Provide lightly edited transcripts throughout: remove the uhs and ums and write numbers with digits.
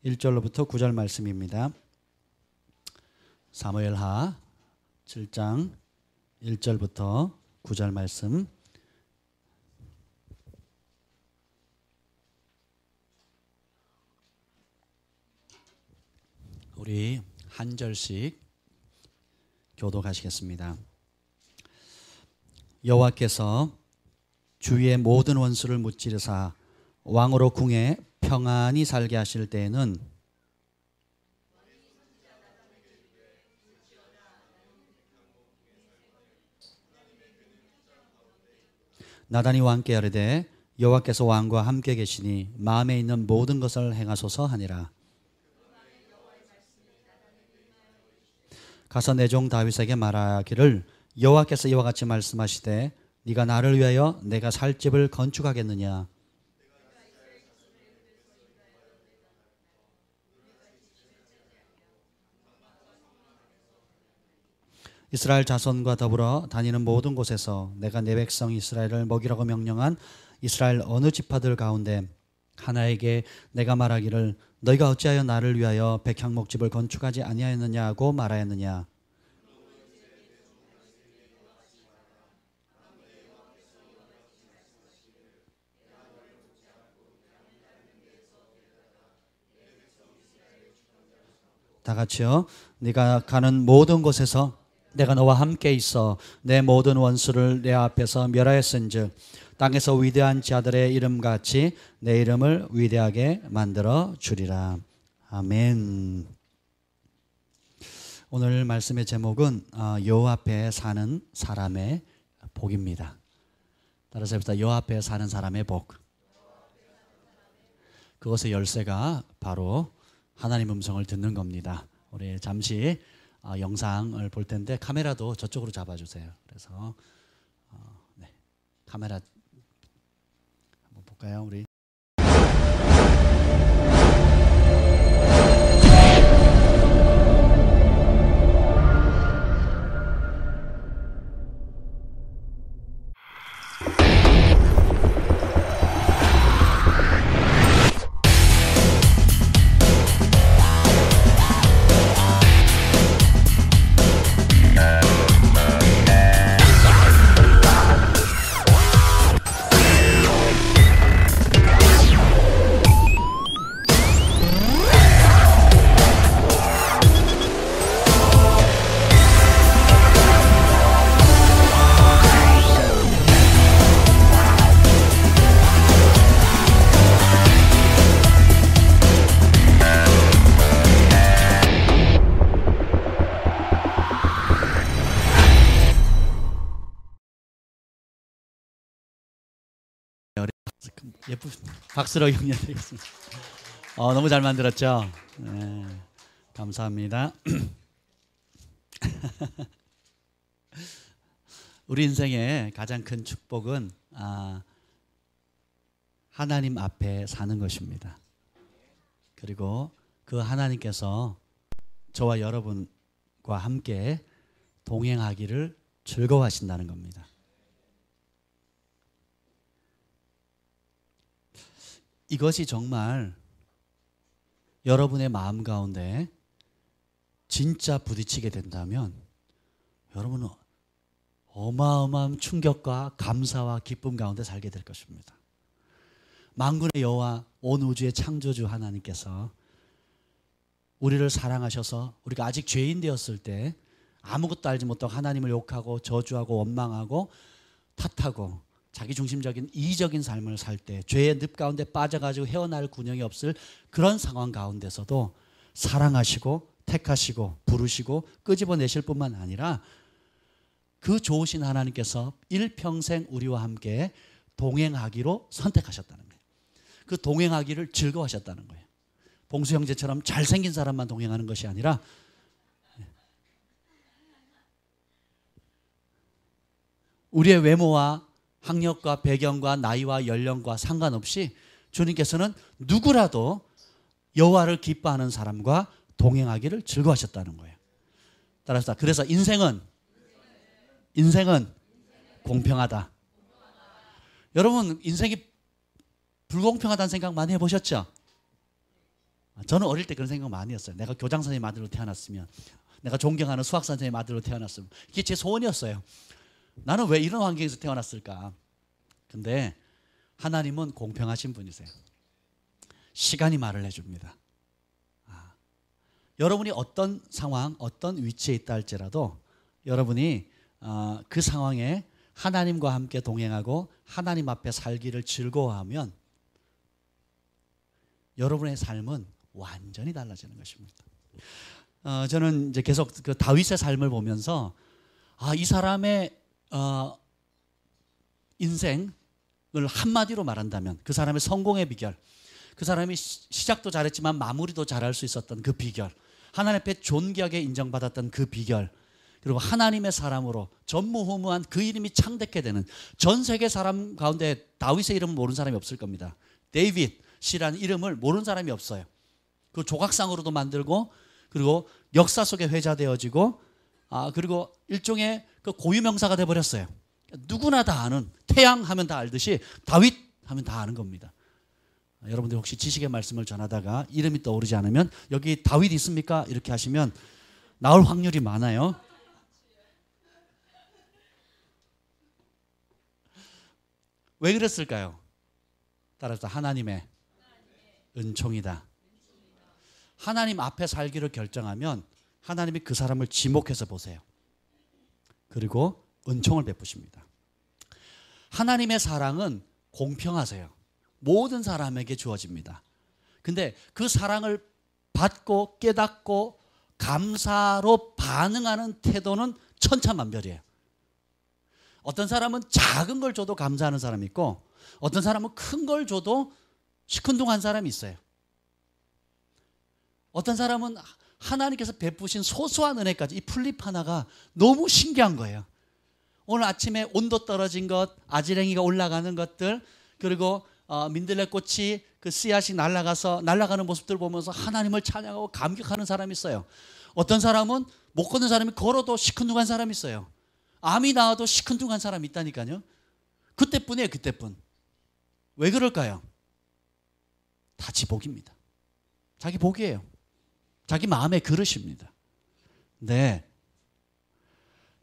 1절로부터 9절 말씀입니다. 사무엘하 7장 1절부터 9절 말씀. 우리 한 절씩 교독하시겠습니다. 여호와께서 주위의 모든 원수를 무찌르사 왕으로 궁에 평안히 살게 하실 때에는 나단이 왕께 아뢰되 여호와께서 왕과 함께 계시니 마음에 있는 모든 것을 행하소서 하니라. 가서 내 종 다윗에게 말하기를 여호와께서 이와 같이 말씀하시되 네가 나를 위하여 내가 살 집을 건축하겠느냐. 이스라엘 자손과 더불어 다니는 모든 곳에서 내가 내 백성 이스라엘을 먹이라고 명령한 이스라엘 어느 지파들 가운데 하나에게 내가 말하기를 너희가 어찌하여 나를 위하여 백향목집을 건축하지 아니하였느냐고 말하였느냐. 다 같이요. 네가 가는 모든 곳에서 내가 너와 함께 있어 내 모든 원수를 내 앞에서 멸하였은즉 땅에서 위대한 자들의 이름같이 내 이름을 위대하게 만들어 주리라. 아멘. 오늘 말씀의 제목은 여호와 앞에 사는 사람의 복입니다. 따라서 해봅시다. 여호와 앞에 사는 사람의 복. 그것의 열쇠가 바로 하나님 음성을 듣는 겁니다. 우리 잠시 영상을 볼 텐데 카메라도 저쪽으로 잡아주세요. 그래서 네, 카메라 한번 볼까요, 우리? 예쁜 박수로 격려드리겠습니다. 너무 잘 만들었죠? 네, 감사합니다. 우리 인생의 가장 큰 축복은 하나님 앞에 사는 것입니다. 그리고 그 하나님께서 저와 여러분과 함께 동행하기를 즐거워하신다는 겁니다. 이것이 정말 여러분의 마음 가운데 진짜 부딪히게 된다면 여러분은 어마어마한 충격과 감사와 기쁨 가운데 살게 될 것입니다. 만군의 여호와 온 우주의 창조주 하나님께서 우리를 사랑하셔서 우리가 아직 죄인 되었을 때 아무것도 알지 못하고 하나님을 욕하고 저주하고 원망하고 탓하고 자기중심적인 이기적인 삶을 살 때 죄의 늪 가운데 빠져가지고 헤어날 군형이 없을 그런 상황 가운데서도 사랑하시고 택하시고 부르시고 끄집어내실 뿐만 아니라 그 좋으신 하나님께서 일평생 우리와 함께 동행하기로 선택하셨다는 거예요. 그 동행하기를 즐거워하셨다는 거예요. 봉수 형제처럼 잘생긴 사람만 동행하는 것이 아니라 우리의 외모와 학력과 배경과 나이와 연령과 상관없이 주님께서는 누구라도 여호와를 기뻐하는 사람과 동행하기를 즐거워하셨다는 거예요. 따라서 그래서 인생은 공평하다. 여러분 인생이 불공평하다는 생각 많이 해보셨죠? 저는 어릴 때 그런 생각 많이 했어요. 내가 교장 선생님 아들로 태어났으면, 내가 존경하는 수학 선생님 아들로 태어났으면, 이게 제 소원이었어요. 나는 왜 이런 환경에서 태어났을까? 근데 하나님은 공평하신 분이세요. 시간이 말을 해줍니다. 여러분이 어떤 상황, 어떤 위치에 있다 할지라도 여러분이 그 상황에 하나님과 함께 동행하고 하나님 앞에 살기를 즐거워하면 여러분의 삶은 완전히 달라지는 것입니다. 저는 이제 계속 그 다윗의 삶을 보면서 이 사람의 인생을 한마디로 말한다면 그 사람의 성공의 비결, 그 사람이 시작도 잘했지만 마무리도 잘할 수 있었던 그 비결, 하나님 앞에 존귀하게 인정받았던 그 비결, 그리고 하나님의 사람으로 전무후무한 그 이름이 창대케 되는, 전 세계 사람 가운데 다윗의 이름을 모르는 사람이 없을 겁니다. 데이빗이라는 이름을 모르는 사람이 없어요. 그 조각상으로도 만들고, 그리고 역사 속에 회자되어지고, 그리고 일종의 그 고유명사가 돼버렸어요. 누구나 다 아는, 태양 하면 다 알듯이 다윗 하면 다 아는 겁니다. 여러분들 혹시 지식의 말씀을 전하다가 이름이 떠오르지 않으면 여기 다윗 있습니까? 이렇게 하시면 나올 확률이 많아요. 왜 그랬을까요? 따라서 하나님의 은총이다. 하나님 앞에 살기를 결정하면 하나님이 그 사람을 지목해서 보세요. 그리고 은총을 베푸십니다. 하나님의 사랑은 공평하세요. 모든 사람에게 주어집니다. 근데 그 사랑을 받고 깨닫고 감사로 반응하는 태도는 천차만별이에요. 어떤 사람은 작은 걸 줘도 감사하는 사람이 있고, 어떤 사람은 큰 걸 줘도 시큰둥한 사람이 있어요. 어떤 사람은 하나님께서 베푸신 소소한 은혜까지, 이 풀잎 하나가 너무 신기한 거예요. 오늘 아침에 온도 떨어진 것, 아지랭이가 올라가는 것들, 그리고 민들레꽃이 그 씨앗이 날아가는 모습들 보면서 하나님을 찬양하고 감격하는 사람이 있어요. 어떤 사람은 못 걷는 사람이 걸어도 시큰둥한 사람이 있어요. 암이 나와도 시큰둥한 사람이 있다니까요. 그때뿐이에요. 그때뿐. 왜 그럴까요? 다 지 복입니다. 자기 복이에요. 자기 마음의 그릇입니다. 네,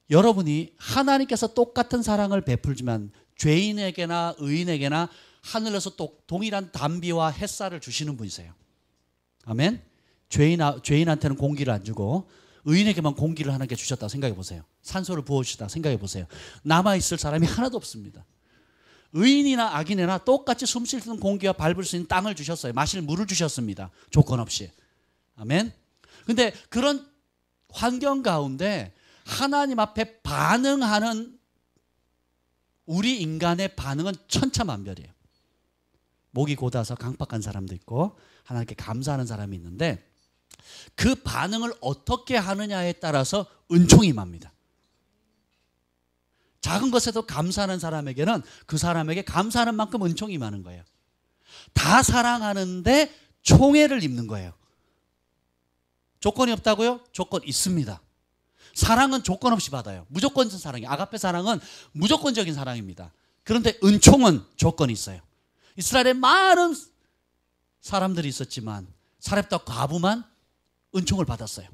여러분이 하나님께서 똑같은 사랑을 베풀지만 죄인에게나 의인에게나 하늘에서 또 동일한 담비와 햇살을 주시는 분이세요. 아멘. 죄인한테는 공기를 안 주고 의인에게만 공기를 하나님께 주셨다고 생각해 보세요. 산소를 부어주시다 생각해 보세요. 남아있을 사람이 하나도 없습니다. 의인이나 악인이나 똑같이 숨 쉴 수 있는 공기와 밟을 수 있는 땅을 주셨어요. 마실 물을 주셨습니다. 조건 없이. 아멘. 근데 그런 환경 가운데 하나님 앞에 반응하는 우리 인간의 반응은 천차만별이에요. 목이 곧아서 강박한 사람도 있고 하나님께 감사하는 사람이 있는데, 그 반응을 어떻게 하느냐에 따라서 은총이 임합니다. 작은 것에도 감사하는 사람에게는 그 사람에게 감사하는 만큼 은총이 임하는 거예요. 다 사랑하는데 총애를 입는 거예요. 조건이 없다고요? 조건 있습니다. 사랑은 조건 없이 받아요. 무조건적인 사랑이에요. 아가페 사랑은 무조건적인 사랑입니다. 그런데 은총은 조건이 있어요. 이스라엘에 많은 사람들이 있었지만 사렙과 과부만 은총을 받았어요.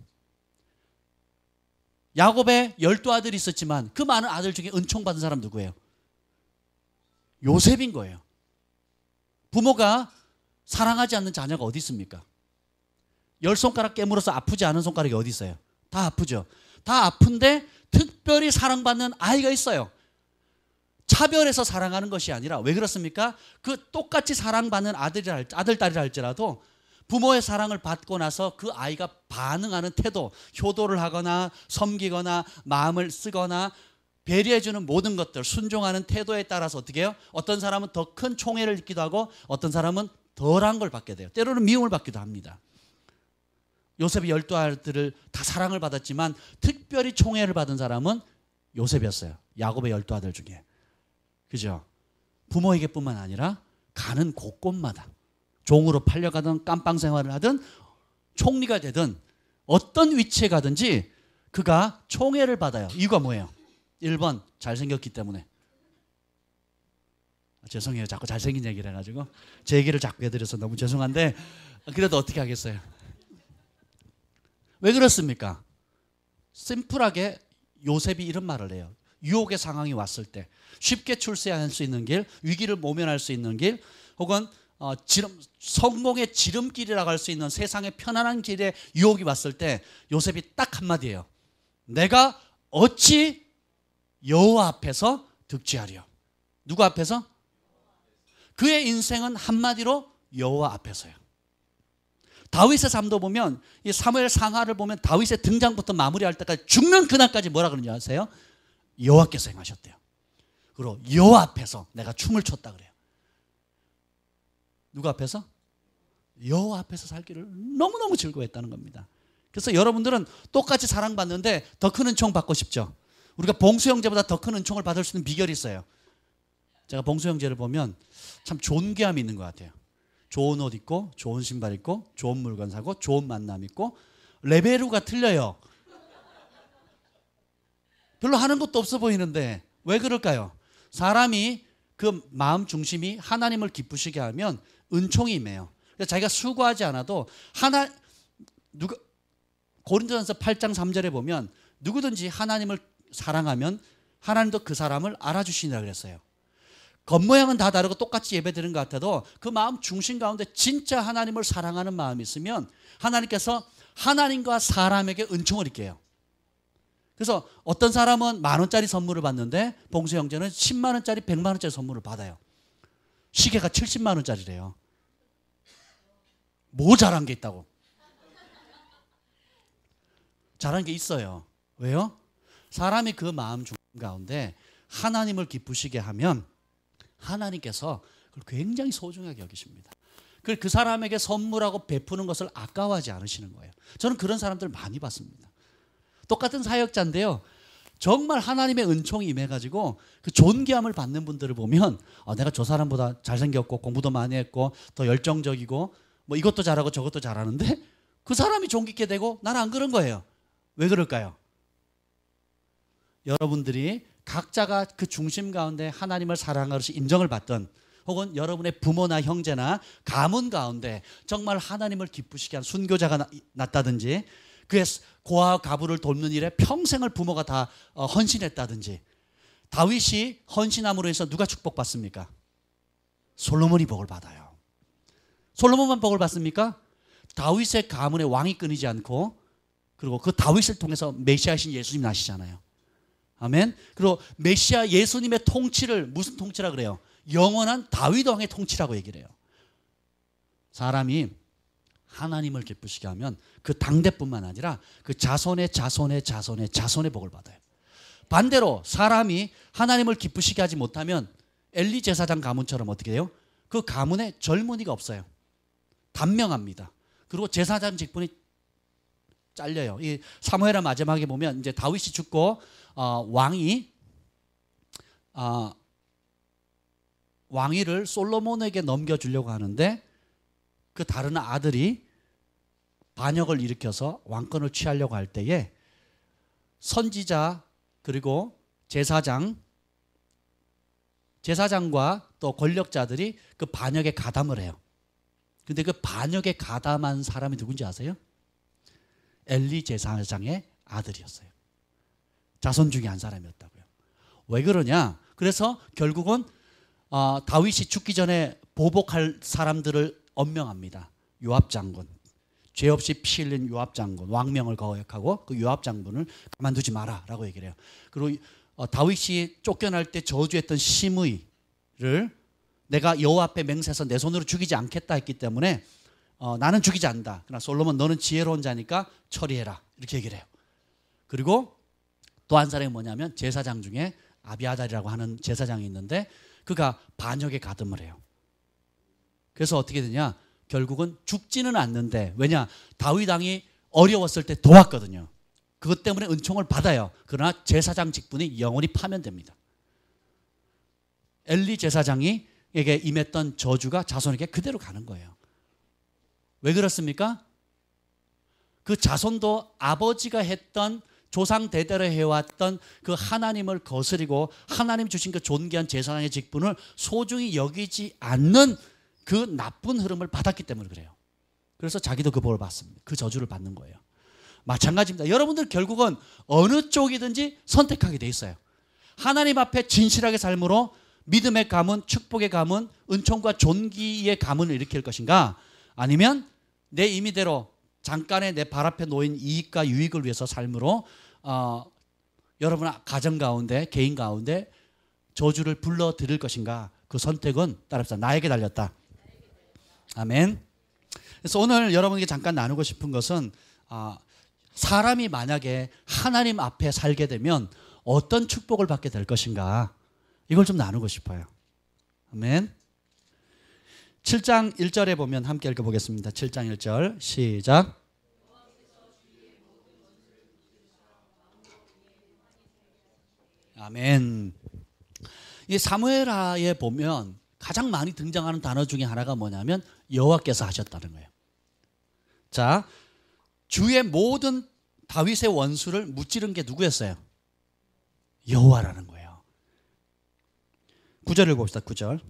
야곱의 12아들이 있었지만 그 많은 아들 중에 은총 받은 사람 누구예요? 요셉인 거예요. 부모가 사랑하지 않는 자녀가 어디 있습니까? 10손가락 깨물어서 아프지 않은 손가락이 어디 있어요? 다 아프죠. 다 아픈데 특별히 사랑받는 아이가 있어요. 차별해서 사랑하는 것이 아니라, 왜 그렇습니까? 그 똑같이 사랑받는 아들, 딸이라 할지라도 부모의 사랑을 받고 나서 그 아이가 반응하는 태도, 효도를 하거나 섬기거나 마음을 쓰거나 배려해주는 모든 것들, 순종하는 태도에 따라서 어떻게 해요? 어떤 사람은 더 큰 총애를 입기도 하고 어떤 사람은 덜한 걸 받게 돼요. 때로는 미움을 받기도 합니다. 요셉이 12아들을 다 사랑을 받았지만 특별히 총애를 받은 사람은 요셉이었어요. 야곱의 12아들 중에. 그죠? 부모에게뿐만 아니라 가는 곳곳마다 종으로 팔려가든 깜빵 생활을 하든 총리가 되든 어떤 위치에 가든지 그가 총애를 받아요. 이유가 뭐예요? 1번 잘생겼기 때문에. 죄송해요. 자꾸 잘생긴 얘기를 해가지고 제 얘기를 자꾸 해드려서 너무 죄송한데, 그래도 어떻게 하겠어요? 왜 그렇습니까? 심플하게 요셉이 이런 말을 해요. 유혹의 상황이 왔을 때 쉽게 출세할 수 있는 길, 위기를 모면할 수 있는 길, 혹은 성공의 지름길이라고 할 수 있는 세상의 편안한 길에 유혹이 왔을 때 요셉이 딱 한마디예요. 내가 어찌 여호와 앞에서 득지하리요. 누구 앞에서? 그의 인생은 한마디로 여호와 앞에서요. 다윗의 삶도 보면 이 사무엘 상하를 보면 다윗의 등장부터 마무리할 때까지 죽는 그날까지 뭐라 그러는지 아세요? 여호와께서 행하셨대요. 그리고 여호와 앞에서 내가 춤을 췄다 그래요. 누구 앞에서? 여호와 앞에서 살기를 너무너무 즐거워했다는 겁니다. 그래서 여러분들은 똑같이 사랑받는데 더 큰 은총 받고 싶죠? 우리가 봉수 형제보다 더 큰 은총을 받을 수 있는 비결이 있어요. 제가 봉수 형제를 보면 참 존귀함이 있는 것 같아요. 좋은 옷 입고 좋은 신발 입고 좋은 물건 사고 좋은 만남 있고 레벨루가 틀려요. 별로 하는 것도 없어 보이는데 왜 그럴까요? 사람이 그 마음 중심이 하나님을 기쁘시게 하면 은총이 임해요. 그래서 자기가 수고하지 않아도 고린도전서 8장 3절에 보면 누구든지 하나님을 사랑하면 하나님도 그 사람을 알아주시니라 그랬어요. 겉모양은 다 다르고 똑같이 예배드리는 것 같아도 그 마음 중심 가운데 진짜 하나님을 사랑하는 마음이 있으면 하나님께서 하나님과 사람에게 은총을 입게요. 그래서 어떤 사람은 10,000원짜리 선물을 받는데 봉수 형제는 100,000원짜리 100만원짜리 선물을 받아요. 시계가 700,000원짜리래요. 뭐 잘한 게 있다고? 잘한 게 있어요. 왜요? 사람이 그 마음 중심 가운데 하나님을 기쁘시게 하면 하나님께서 그걸 굉장히 소중하게 여기십니다. 그 사람에게 선물하고 베푸는 것을 아까워하지 않으시는 거예요. 저는 그런 사람들 많이 봤습니다. 똑같은 사역자인데요. 정말 하나님의 은총이 임해가지고 그 존귀함을 받는 분들을 보면 내가 저 사람보다 잘생겼고 공부도 많이 했고 더 열정적이고 뭐 이것도 잘하고 저것도 잘하는데 그 사람이 존귀게 되고 나는 안 그런 거예요. 왜 그럴까요? 여러분들이 각자가 그 중심 가운데 하나님을 사랑하는 것이 인정을 받던 혹은 여러분의 부모나 형제나 가문 가운데 정말 하나님을 기쁘시게 한 순교자가 났다든지 그의 고아와 가부를 돕는 일에 평생을 부모가 다 헌신했다든지 다윗이 헌신함으로 해서 누가 축복받습니까? 솔로몬이 복을 받아요. 솔로몬만 복을 받습니까? 다윗의 가문에 왕이 끊이지 않고 그리고 그 다윗을 통해서 메시아이신 예수님 나시잖아요. 아멘. 그리고 메시아 예수님의 통치를 무슨 통치라 그래요? 영원한 다윗 왕의 통치라고 얘기를 해요. 사람이 하나님을 기쁘시게 하면 그 당대뿐만 아니라 그 자손의 복을 받아요. 반대로 사람이 하나님을 기쁘시게 하지 못하면 엘리 제사장 가문처럼 어떻게 해요? 그 가문에 젊은이가 없어요. 단명합니다. 그리고 제사장 직분이 잘려요. 이 사무엘하 마지막에 보면 이제 다윗이 죽고 왕위를 솔로몬에게 넘겨주려고 하는데 그 다른 아들이 반역을 일으켜서 왕권을 취하려고 할 때에 선지자 그리고 제사장과 또 권력자들이 그 반역에 가담을 해요. 근데 그 반역에 가담한 사람이 누군지 아세요? 엘리 제사장의 아들이었어요. 자손 중에 한 사람이었다고요. 왜 그러냐? 그래서 결국은 다윗이 죽기 전에 보복할 사람들을 엄명합니다. 요압 장군, 죄 없이 피 흘린 요압 장군, 왕명을 거역하고 그 요압 장군을 가만두지 마라라고 얘기를 해요. 그리고 다윗이 쫓겨날 때 저주했던 시므이를 내가 여호와 앞에 맹세해서 내 손으로 죽이지 않겠다 했기 때문에 나는 죽이지 않는다. 그러나 솔로몬 너는 지혜로운 자니까 처리해라 이렇게 얘기를 해요. 그리고 또 한 사람이 뭐냐면 제사장 중에 아비아달이라고 하는 제사장이 있는데 그가 반역에 가담을 해요. 그래서 어떻게 되냐? 결국은 죽지는 않는데 왜냐? 다윗 왕이 어려웠을 때 도왔거든요. 그것 때문에 은총을 받아요. 그러나 제사장 직분이 영원히 파면됩니다. 엘리 제사장에게 임했던 저주가 자손에게 그대로 가는 거예요. 왜 그렇습니까? 그 자손도 아버지가 했던 조상 대대로 해왔던 그 하나님을 거스리고 하나님 주신 그 존귀한 제사장의 직분을 소중히 여기지 않는 그 나쁜 흐름을 받았기 때문에 그래요. 그래서 자기도 그 복을 받습니다. 그 저주를 받는 거예요. 마찬가지입니다. 여러분들 결국은 어느 쪽이든지 선택하게 돼 있어요. 하나님 앞에 진실하게 삶으로 믿음의 가문, 축복의 가문, 은총과 존귀의 가문을 일으킬 것인가, 아니면 내 임의대로 잠깐의 내 발 앞에 놓인 이익과 유익을 위해서 삶으로 여러분 가정 가운데, 개인 가운데 저주를 불러들일 것인가, 그 선택은 따라합시다. 나에게 달렸다. 아멘. 그래서 오늘 여러분에게 잠깐 나누고 싶은 것은 사람이 만약에 하나님 앞에 살게 되면 어떤 축복을 받게 될 것인가, 이걸 좀 나누고 싶어요. 아멘. 7장 1절에 보면 함께 읽어보겠습니다. 7장 1절 시작. 아멘. 이 사무엘하에 보면 가장 많이 등장하는 단어 중에 하나가 뭐냐면 여호와께서 하셨다는 거예요. 자, 주의 모든 다윗의 원수를 무찌른 게 누구였어요? 여호와라는 거예요. 9절을 봅시다. 9절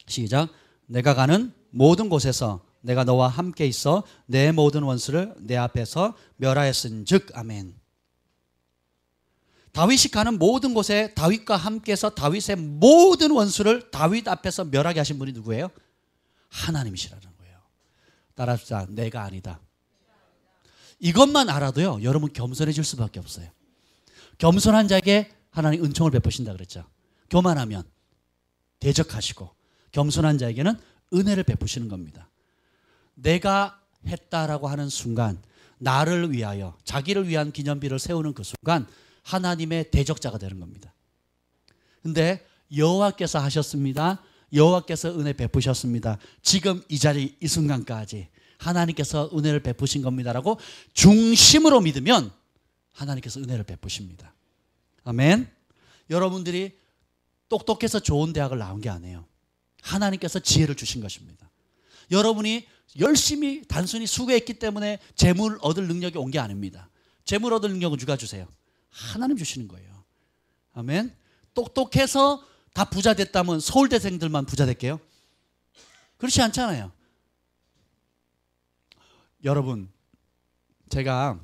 시작. 내가 가는 모든 곳에서 내가 너와 함께 있어 내 모든 원수를 내 앞에서 멸하였은즉. 아멘. 다윗이 가는 모든 곳에 다윗과 함께해서 다윗의 모든 원수를 다윗 앞에서 멸하게 하신 분이 누구예요? 하나님이시라는 거예요. 따라합시다. 내가 아니다. 이것만 알아도요, 여러분 겸손해질 수밖에 없어요. 겸손한 자에게 하나님 은총을 베푸신다 그랬죠. 교만하면 대적하시고, 겸손한 자에게는 은혜를 베푸시는 겁니다. 내가 했다라고 하는 순간, 나를 위하여 자기를 위한 기념비를 세우는 그 순간 하나님의 대적자가 되는 겁니다. 근데 여호와께서 하셨습니다. 여호와께서 은혜 베푸셨습니다. 지금 이 자리 이 순간까지 하나님께서 은혜를 베푸신 겁니다라고 중심으로 믿으면 하나님께서 은혜를 베푸십니다. 아멘. 여러분들이 똑똑해서 좋은 대학을 나온 게 아니에요. 하나님께서 지혜를 주신 것입니다. 여러분이 열심히 단순히 수고했기 때문에 재물 얻을 능력이 온 게 아닙니다. 재물 얻을 능력은 누가 주세요? 하나님 주시는 거예요. 아멘. 똑똑해서 다 부자 됐다면 서울대생들만 부자 될게요? 그렇지 않잖아요. 여러분, 제가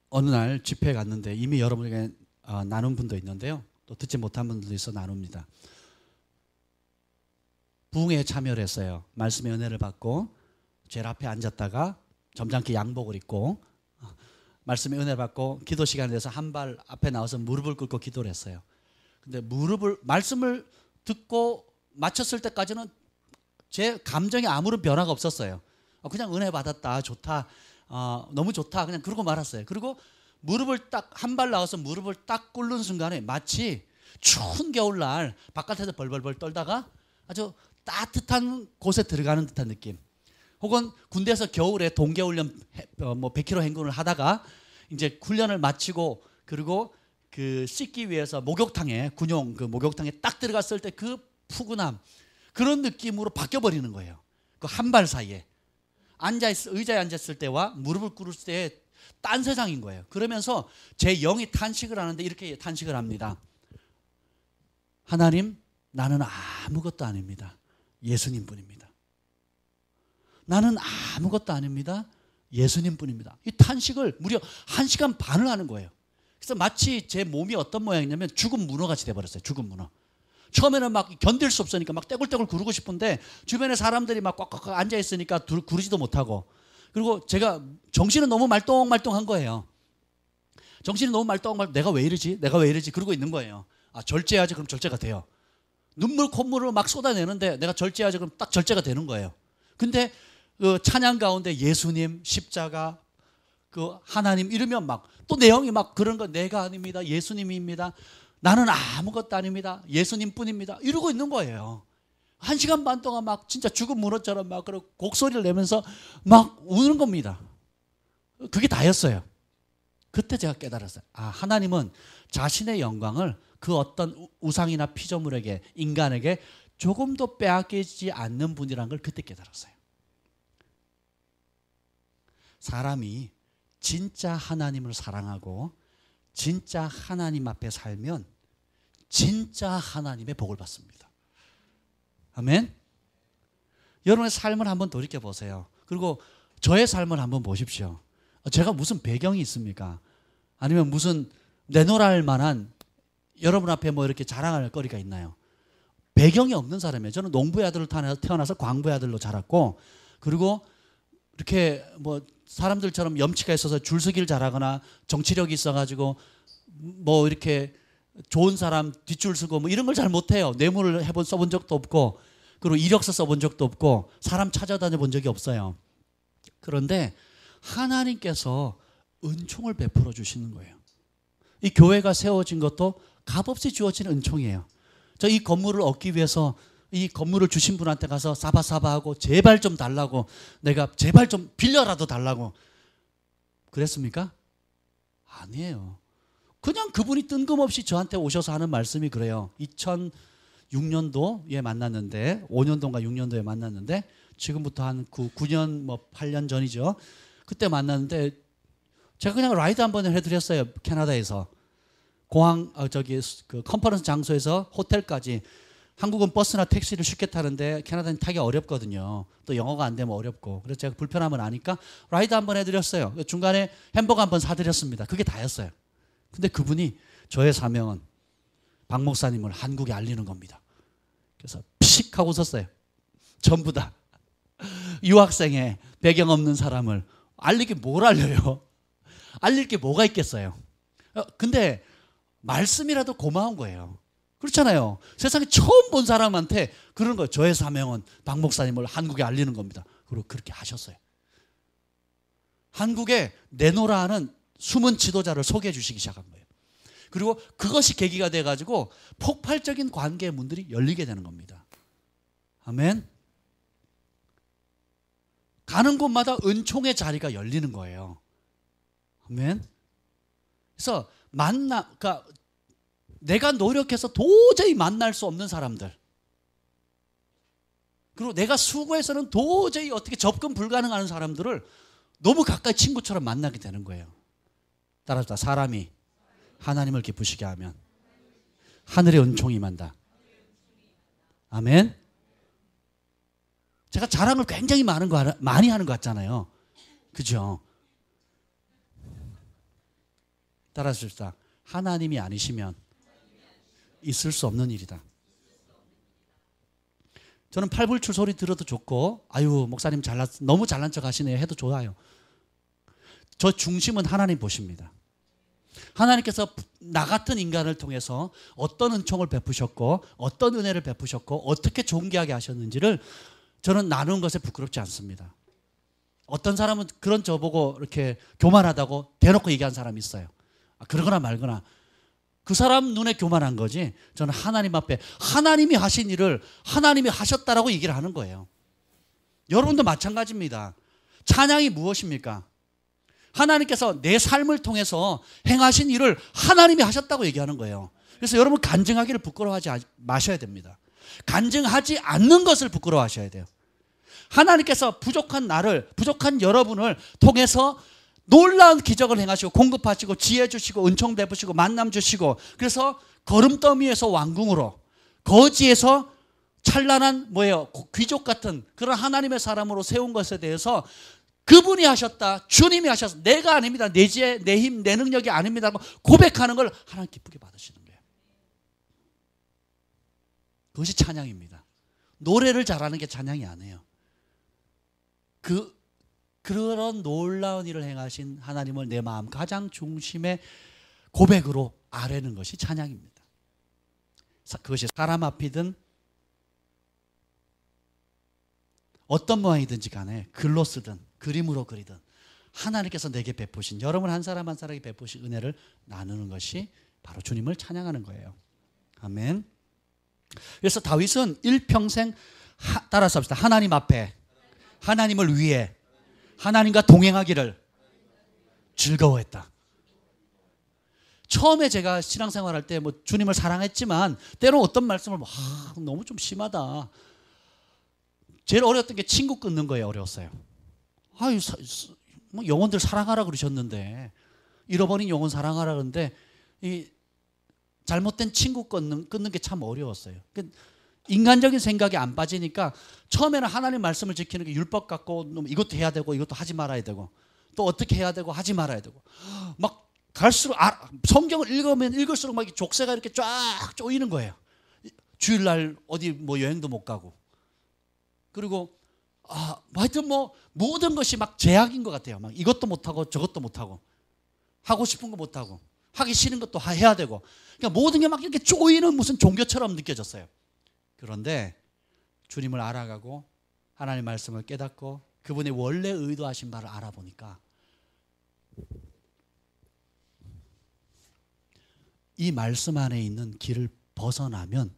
어느 날 집회에 갔는데 이미 여러분에게 나눈 분도 있는데요, 또 듣지 못한 분들도 있어 나눕니다. 부흥회에 참여를 했어요. 말씀의 은혜를 받고 제일 앞에 앉았다가 점잖게 양복을 입고 말씀의 은혜를 받고 기도 시간에 대해서 한 발 앞에 나와서 무릎을 꿇고 기도를 했어요. 근데 말씀을 듣고 마쳤을 때까지는 제 감정에 아무런 변화가 없었어요. 그냥 은혜 받았다, 좋다, 너무 좋다, 그냥 그러고 말았어요. 그리고 무릎을 딱 한 발 나와서 무릎을 딱 꿇는 순간에 마치 추운 겨울날 바깥에서 벌벌벌 떨다가 아주 따뜻한 곳에 들어가는 듯한 느낌, 혹은 군대에서 겨울에 동계훈련 100km 행군을 하다가 이제 훈련을 마치고 그리고 그 씻기 위해서 목욕탕에, 군용 그 목욕탕에 딱 들어갔을 때 그 푸근함, 그런 느낌으로 바뀌어 버리는 거예요. 그 한 발 사이에 의자에 앉았을 때와 무릎을 꿇을 때의 딴 세상인 거예요. 그러면서 제 영이 탄식을 하는데 이렇게 탄식을 합니다. 하나님, 나는 아무것도 아닙니다. 예수님뿐입니다. 나는 아무것도 아닙니다. 예수님뿐입니다. 이 탄식을 무려 1시간 반을 하는 거예요. 그래서 마치 제 몸이 어떤 모양이냐면 죽은 문어같이 돼버렸어요. 죽은 문어. 처음에는 막 견딜 수 없으니까 막 떼굴떼굴 구르고 싶은데 주변에 사람들이 막 꽉꽉 앉아 있으니까 구르지도 못하고, 그리고 제가 정신은 너무 말똥말똥한 거예요. 정신이 너무 말똥말똥, 내가 왜 이러지? 내가 왜 이러지? 그러고 있는 거예요. 절제해야지. 그럼 절제가 돼요. 눈물 콧물을 막 쏟아내는데 내가 절제해야지. 그럼 딱 절제가 되는 거예요. 근데 그 찬양 가운데 예수님, 십자가, 그 하나님 이러면 막 또 내용이 막 그런 거, 내가 아닙니다. 예수님입니다. 나는 아무것도 아닙니다. 예수님뿐입니다. 이러고 있는 거예요. 1시간 반 동안 막 진짜 죽은 문어처럼 막 그런 곡소리를 내면서 막 우는 겁니다. 그게 다였어요. 그때 제가 깨달았어요. 하나님은 자신의 영광을 그 어떤 우상이나 피조물에게, 인간에게 조금도 빼앗기지 않는 분이라는 걸 그때 깨달았어요. 사람이 진짜 하나님을 사랑하고 진짜 하나님 앞에 살면 진짜 하나님의 복을 받습니다. 아멘. 여러분의 삶을 한번 돌이켜 보세요. 그리고 저의 삶을 한번 보십시오. 제가 무슨 배경이 있습니까? 아니면 무슨 내놓을 만한 여러분 앞에 뭐 이렇게 자랑할 거리가 있나요? 배경이 없는 사람이에요. 저는 농부의 아들로 태어나서 광부의 아들로 자랐고, 그리고 이렇게 뭐 사람들처럼 염치가 있어서 줄서기를 잘하거나 정치력이 있어가지고 뭐 이렇게 좋은 사람 뒷줄 서고 뭐 이런 걸 잘 못해요. 뇌물을 써본 적도 없고, 그리고 이력서 써본 적도 없고, 사람 찾아다녀 본 적이 없어요. 그런데 하나님께서 은총을 베풀어 주시는 거예요. 이 교회가 세워진 것도 값없이 주어진 은총이에요. 저 이 건물을 얻기 위해서 이 건물을 주신 분한테 가서 사바사바하고 제발 좀 달라고, 내가 제발 좀 빌려라도 달라고 그랬습니까? 아니에요. 그냥 그분이 뜬금없이 저한테 오셔서 하는 말씀이 그래요. 2006년도에 만났는데, 5년도인가 6년도에 만났는데, 지금부터 한 9년 뭐 8년 전이죠. 그때 만났는데 제가 그냥 라이드 한번 해드렸어요. 캐나다에서 공항 그 컨퍼런스 장소에서 호텔까지. 한국은 버스나 택시를 쉽게 타는데 캐나다는 타기 어렵거든요. 또 영어가 안 되면 어렵고. 그래서 제가 불편함을 아니까 라이드 한번 해드렸어요. 중간에 햄버거 한번 사드렸습니다. 그게 다였어요. 근데 그분이 저의 사명은 박 목사님을 한국에 알리는 겁니다. 그래서 피식 하고 웃었어요. 전부 다 유학생의 배경 없는 사람을 알리기 뭘 알려요? 알릴 게 뭐가 있겠어요? 근데 말씀이라도 고마운 거예요. 그렇잖아요. 세상에 처음 본 사람한테 그런 거예요. 저의 사명은 박 목사님을 한국에 알리는 겁니다. 그리고 그렇게 하셨어요. 한국에 내노라 하는 숨은 지도자를 소개해 주시기 시작한 거예요. 그리고 그것이 계기가 돼가지고 폭발적인 관계의 문들이 열리게 되는 겁니다. 아멘. 가는 곳마다 은총의 자리가 열리는 거예요. 아멘. 그래서 그러니까 내가 노력해서 도저히 만날 수 없는 사람들, 그리고 내가 수고해서는 도저히 어떻게 접근 불가능한 사람들을 너무 가까이 친구처럼 만나게 되는 거예요. 따라서 사람이 하나님을 기쁘시게 하면 하늘의 은총이 임한다. 아멘. 제가 자랑을 굉장히 많이 하는 것 같잖아요. 그죠? 따라서 하나님이 아니시면 있을 수 없는 일이다. 저는 팔불출 소리 들어도 좋고, 아유 목사님 너무 잘난 척 하시네요 해도 좋아요. 저 중심은 하나님 보십니다. 하나님께서 나 같은 인간을 통해서 어떤 은총을 베푸셨고, 어떤 은혜를 베푸셨고, 어떻게 존귀하게 하셨는지를 저는 나누는 것에 부끄럽지 않습니다. 어떤 사람은 그런 저보고 이렇게 교만하다고 대놓고 얘기한 사람이 있어요. 그러거나 말거나. 그 사람 눈에 교만한 거지, 저는 하나님 앞에 하나님이 하신 일을 하나님이 하셨다라고 얘기를 하는 거예요. 여러분도 마찬가지입니다. 찬양이 무엇입니까? 하나님께서 내 삶을 통해서 행하신 일을 하나님이 하셨다고 얘기하는 거예요. 그래서 여러분 간증하기를 부끄러워하지 마셔야 됩니다. 간증하지 않는 것을 부끄러워하셔야 돼요. 하나님께서 부족한 나를, 부족한 여러분을 통해서 놀라운 기적을 행하시고 공급하시고 지혜 주시고 은총 베푸시고 만남 주시고, 그래서 거름더미에서 왕궁으로, 거지에서 찬란한 귀족 같은 그런 하나님의 사람으로 세운 것에 대해서 그분이 하셨다, 주님이 하셨다, 내가 아닙니다, 내 지혜, 내 힘, 내 능력이 아닙니다 고백하는 걸 하나님 기쁘게 받으시는 거예요. 그것이 찬양입니다. 노래를 잘하는 게 찬양이 아니에요. 그런 놀라운 일을 행하신 하나님을 내 마음 가장 중심의 고백으로 아뢰는 것이 찬양입니다. 그것이 사람 앞이든 어떤 모양이든지 간에 글로 쓰든 그림으로 그리든 하나님께서 내게 베푸신, 여러분 한 사람 한 사람에게 베푸신 은혜를 나누는 것이 바로 주님을 찬양하는 거예요. 아멘. 그래서 다윗은 일평생 따라서 합시다. 하나님 앞에, 하나님을 위해, 하나님과 동행하기를 즐거워했다. 처음에 제가 신앙생활할 때 주님을 사랑했지만 때로 어떤 말씀을 너무 좀 심하다. 제일 어려웠던 게 친구 끊는 거예요. 어려웠어요. 영혼들 사랑하라 그러셨는데, 잃어버린 영혼 사랑하라 그러는데 이 잘못된 친구 끊는 게 참 어려웠어요. 인간적인 생각이 안 빠지니까 처음에는 하나님 말씀을 지키는 게 율법 갖고 이것도 해야 되고 이것도 하지 말아야 되고 또 어떻게 해야 되고 하지 말아야 되고 막 갈수록 성경을 읽으면 읽을수록 막 족쇄가 이렇게 쫙 조이는 거예요. 주일날 어디 뭐 여행도 못 가고 그리고 하여튼 뭐 모든 것이 막 제약인 것 같아요. 막 이것도 못 하고 저것도 못 하고 하고 싶은 거 못 하고 하기 싫은 것도 해야 되고 그러니까 모든 게 막 이렇게 조이는 무슨 종교처럼 느껴졌어요. 그런데 주님을 알아가고 하나님 말씀을 깨닫고 그분의 원래 의도하신 바를 알아보니까 이 말씀 안에 있는 길을 벗어나면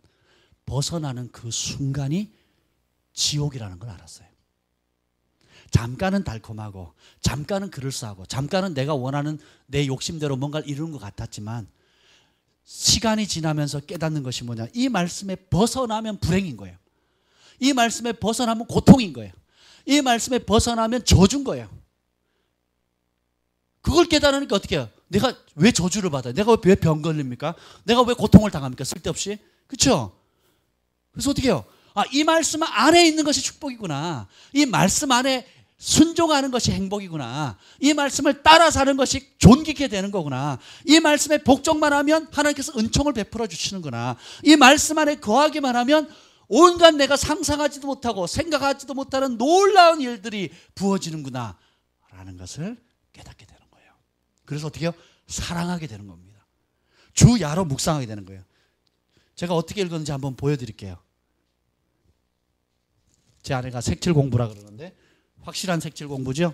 벗어나는 그 순간이 지옥이라는 걸 알았어요. 잠깐은 달콤하고 잠깐은 그럴싸하고 잠깐은 내가 원하는 내 욕심대로 뭔가를 이루는 것 같았지만 시간이 지나면서 깨닫는 것이 뭐냐, 이 말씀에 벗어나면 불행인 거예요. 이 말씀에 벗어나면 고통인 거예요. 이 말씀에 벗어나면 저주인 거예요. 그걸 깨달으니까 어떻게 해요? 내가 왜 저주를 받아요? 내가 왜 병 걸립니까? 내가 왜 고통을 당합니까? 쓸데없이. 그렇죠? 그래서 어떻게 해요? 이 말씀 안에 있는 것이 축복이구나. 이 말씀 안에 순종하는 것이 행복이구나. 이 말씀을 따라 사는 것이 존귀게 되는 거구나. 이 말씀에 복종만 하면 하나님께서 은총을 베풀어 주시는구나. 이 말씀 안에 거하기만 하면 온갖 내가 상상하지도 못하고 생각하지도 못하는 놀라운 일들이 부어지는구나 라는 것을 깨닫게 되는 거예요. 그래서 어떻게 해요? 사랑하게 되는 겁니다. 주야로 묵상하게 되는 거예요. 제가 어떻게 읽었는지 한번 보여드릴게요. 제 아내가 색칠 공부라 그러는데 확실한 색칠 공부죠.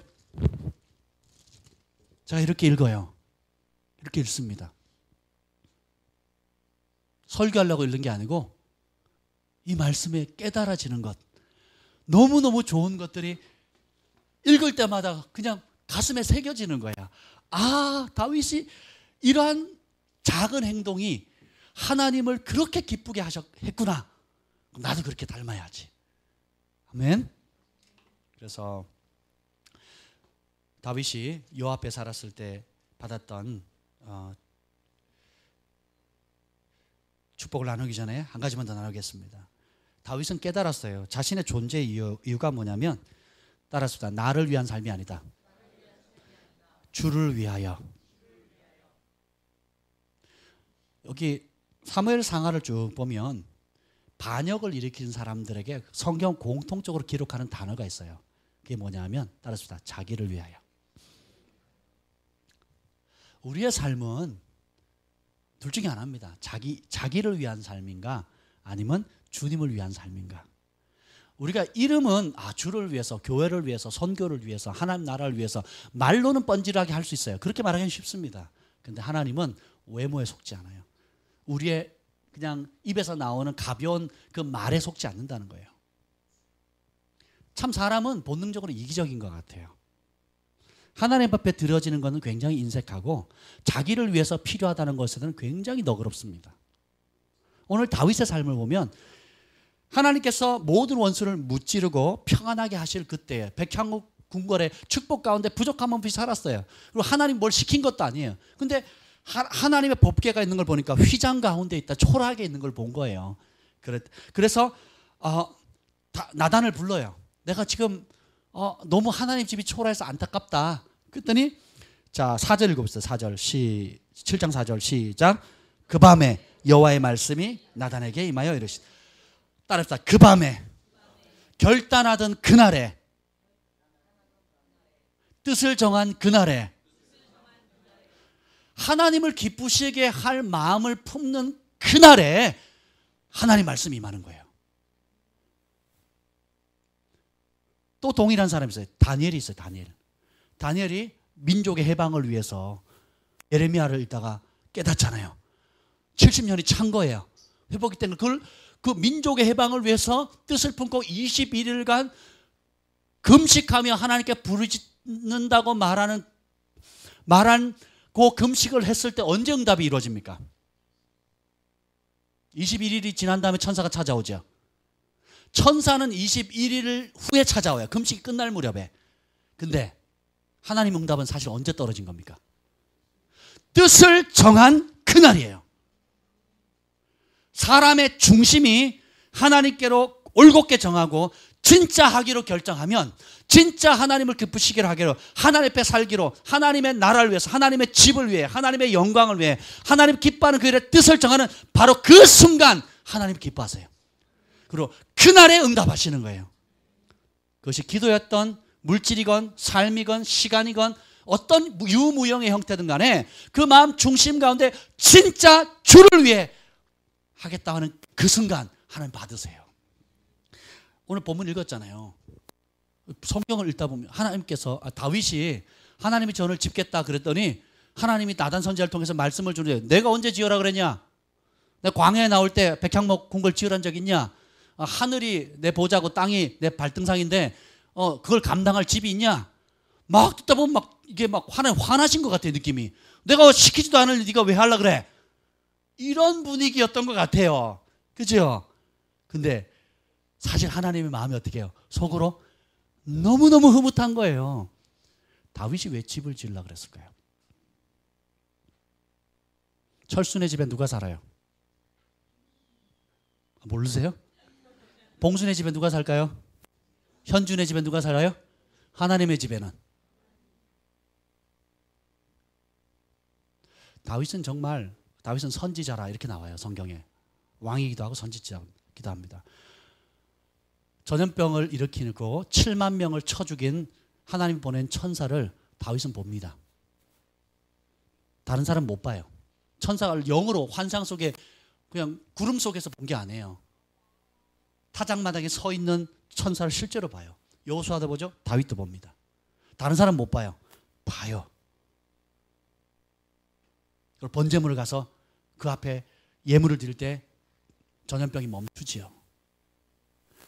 자, 이렇게 읽어요. 이렇게 읽습니다. 설교하려고 읽는 게 아니고 이 말씀에 깨달아지는 것, 너무너무 좋은 것들이 읽을 때마다 그냥 가슴에 새겨지는 거야. 다윗이 이러한 작은 행동이 하나님을 그렇게 기쁘게 했구나. 나도 그렇게 닮아야지. 아멘. 그래서 다윗이 여호와 앞에 살았을 때 받았던 축복을 나누기 전에 한 가지만 더 나누겠습니다. 다윗은 깨달았어요. 자신의 존재 이유가 뭐냐면 따라서 나를 위한 삶이 아니다. 주를 위하여. 여기 사무엘 상하를 쭉 보면 반역을 일으킨 사람들에게 성경 공통적으로 기록하는 단어가 있어요. 그게 뭐냐면 따라서 자기를 위하여. 우리의 삶은 둘 중에 하나입니다. 자기를 위한 삶인가 아니면 주님을 위한 삶인가. 우리가 이름은 주를 위해서, 교회를 위해서, 선교를 위해서, 하나님 나라를 위해서 말로는 뻔질하게 할 수 있어요. 그렇게 말하기는 쉽습니다. 근데 하나님은 외모에 속지 않아요. 우리의 그냥 입에서 나오는 가벼운 그 말에 속지 않는다는 거예요. 참 사람은 본능적으로 이기적인 것 같아요. 하나님 앞에 드려지는 것은 굉장히 인색하고 자기를 위해서 필요하다는 것에는 굉장히 너그럽습니다. 오늘 다윗의 삶을 보면 하나님께서 모든 원수를 무찌르고 평안하게 하실 그때에 백향목 궁궐의 축복 가운데 부족함 없이 살았어요. 그리고 하나님 뭘 시킨 것도 아니에요. 근데 하나님의 법궤가 있는 걸 보니까 휘장 가운데 있다, 초라하게 있는 걸 본 거예요. 그래서 나단을 불러요. 내가 지금 너무 하나님 집이 초라해서 안타깝다. 그랬더니 자 4절 읽어보세요. 4절 7장 4절 시작. 그 밤에 여호와의 말씀이 나단에게 임하여 이르시되, 따라합시다. 그 밤에 결단하던 그날에, 뜻을 정한 그날에, 하나님을 기쁘시게 할 마음을 품는 그날에 하나님 말씀이 임하는 거예요. 또 동일한 사람이 있어요. 다니엘이 있어요. 다니엘이 민족의 해방을 위해서 예레미야를 읽다가 깨닫잖아요. 70년이 찬 거예요. 회복이 된 걸. 그 민족의 해방을 위해서 뜻을 품고 21일간 금식하며 하나님께 부르짖는다고 말한 그 금식을 했을 때 언제 응답이 이루어집니까? 21일이 지난 다음에 천사가 찾아오죠. 천사는 21일 후에 찾아와요. 금식이 끝날 무렵에. 근데 하나님 응답은 사실 언제 떨어진 겁니까? 뜻을 정한 그날이에요. 사람의 중심이 하나님께로 올곧게 정하고 진짜 하기로 결정하면, 진짜 하나님을 기쁘시기로 하기로, 하나님 앞에 살기로, 하나님의 나라를 위해서, 하나님의 집을 위해, 하나님의 영광을 위해, 하나님 기뻐하는 그 일의 뜻을 정하는 바로 그 순간 하나님 기뻐하세요. 그리고 그날에 응답하시는 거예요. 그것이 기도였던 물질이건 삶이건 시간이건 어떤 유무형의 형태든 간에 그 마음 중심 가운데 진짜 주를 위해 하겠다 하는 그 순간 하나님 받으세요. 오늘 본문 읽었잖아요. 성경을 읽다 보면 하나님께서, 다윗이 하나님이 전을 짓겠다 그랬더니 하나님이 나단 선지자를 통해서 말씀을 주는데, 내가 언제 지어라 그랬냐? 내가 광야에 나올 때 백향목 궁궐 지으란 적 있냐? 하늘이 내 보좌고 땅이 내 발등상인데 그걸 감당할 집이 있냐? 막 듣다 보면 막 이게 막 화나신 것 같아요, 느낌이. 내가 시키지도 않을 네가 왜 하려고 그래? 이런 분위기였던 것 같아요. 그죠? 근데 사실 하나님의 마음이 어떻게 해요? 속으로 너무너무 흐뭇한 거예요. 다윗이 왜 집을 지으려고 그랬을까요? 철순의 집에 누가 살아요? 모르세요? 봉순의 집에 누가 살까요? 현준의 집에 누가 살아요? 하나님의 집에는. 다윗은 선지자라 이렇게 나와요, 성경에. 왕이기도 하고 선지자이기도 합니다. 전염병을 일으키고 7만 명을 쳐 죽인 하나님 보낸 천사를 다윗은 봅니다. 다른 사람 못 봐요. 천사를 영으로 환상 속에, 그냥 구름 속에서 본 게 아니에요. 타작마당에 서 있는 천사를 실제로 봐요. 여호수아도 보죠, 다윗도 봅니다. 다른 사람 못 봐요. 봐요. 그리고 번제물을 가서 그 앞에 예물을 드릴 때 전염병이 멈추지요.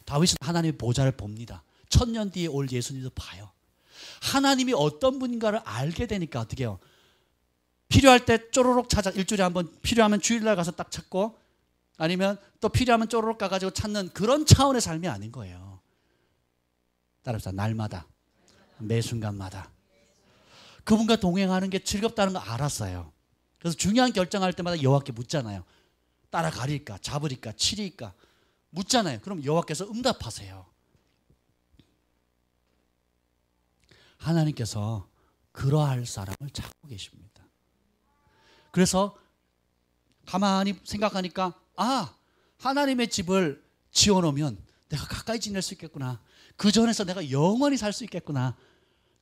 다윗은 하나님의 보좌를 봅니다. 1000년 뒤에 올 예수님도 봐요. 하나님이 어떤 분인가를 알게 되니까 어떻게 해요? 필요할 때 쪼로록 찾아, 일주일에 한번 필요하면 주일날 가서 딱 찾고, 아니면 또 필요하면 쪼로록 가가지고 찾는 그런 차원의 삶이 아닌 거예요. 따라서 날마다, 매 순간마다 그분과 동행하는 게 즐겁다는 거 알았어요. 그래서 중요한 결정할 때마다 여호와께 묻잖아요. 따라가릴까, 잡으릴까, 치리일까 묻잖아요. 그럼 여호와께서 응답하세요. 하나님께서 그러할 사람을 찾고 계십니다. 그래서 가만히 생각하니까, 하나님의 집을 지어놓으면 내가 가까이 지낼 수 있겠구나. 그 전에서 내가 영원히 살 수 있겠구나.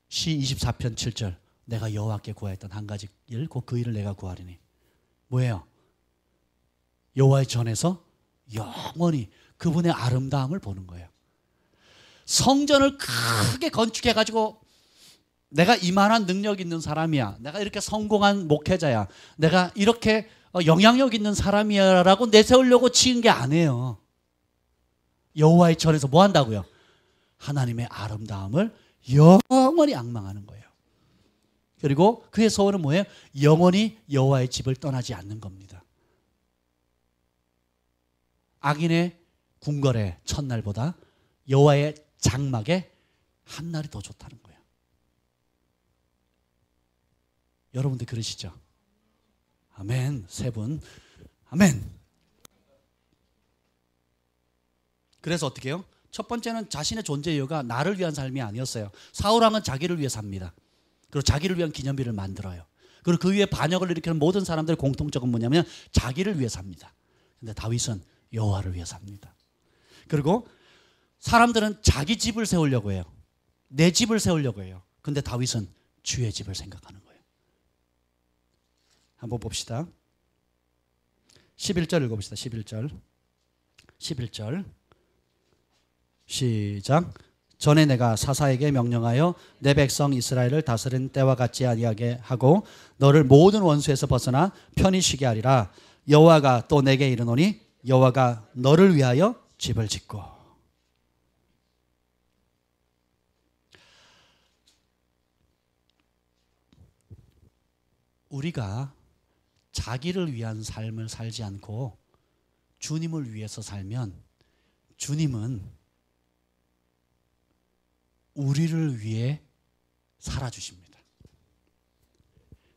시 24편 7절, 내가 여호와께 구하였던 한 가지 일, 곧 그 일을 내가 구하리니. 뭐예요? 여호와의 전에서 영원히 그분의 아름다움을 보는 거예요. 성전을 크게 건축해가지고 내가 이만한 능력 있는 사람이야, 내가 이렇게 성공한 목회자야, 내가 이렇게 영향력 있는 사람이야 라고 내세우려고 지은 게 아니에요. 여호와의 전에서 뭐 한다고요? 하나님의 아름다움을 영원히 앙망하는 거예요. 그리고 그의 소원은 뭐예요? 영원히 여호와의 집을 떠나지 않는 겁니다. 악인의 궁궐의 첫날보다 여호와의 장막에 한 날이 더 좋다는 거예요. 여러분들 그러시죠? 아멘. 세 분 아멘. 그래서 어떻게 해요? 첫 번째는 자신의 존재 이유가 나를 위한 삶이 아니었어요. 사울왕은 자기를 위해 삽니다. 그리고 자기를 위한 기념비를 만들어요. 그리고 그 위에 반역을 일으키는 모든 사람들의 공통점은 뭐냐면 자기를 위해 삽니다. 근데 다윗은 여호와를 위해 삽니다. 그리고 사람들은 자기 집을 세우려고 해요. 내 집을 세우려고 해요. 근데 다윗은 주의 집을 생각하는 거예요. 한번 봅시다. 11절 읽어봅시다. 11절 시작. 전에 내가 사사에게 명령하여 내 백성 이스라엘을 다스린 때와 같지 아니하게 하고 너를 모든 원수에서 벗어나 편히 쉬게 하리라. 여호와가 또 내게 이르노니 여호와가 너를 위하여 집을 짓고. 우리가 자기를 위한 삶을 살지 않고 주님을 위해서 살면 주님은 우리를 위해 살아주십니다.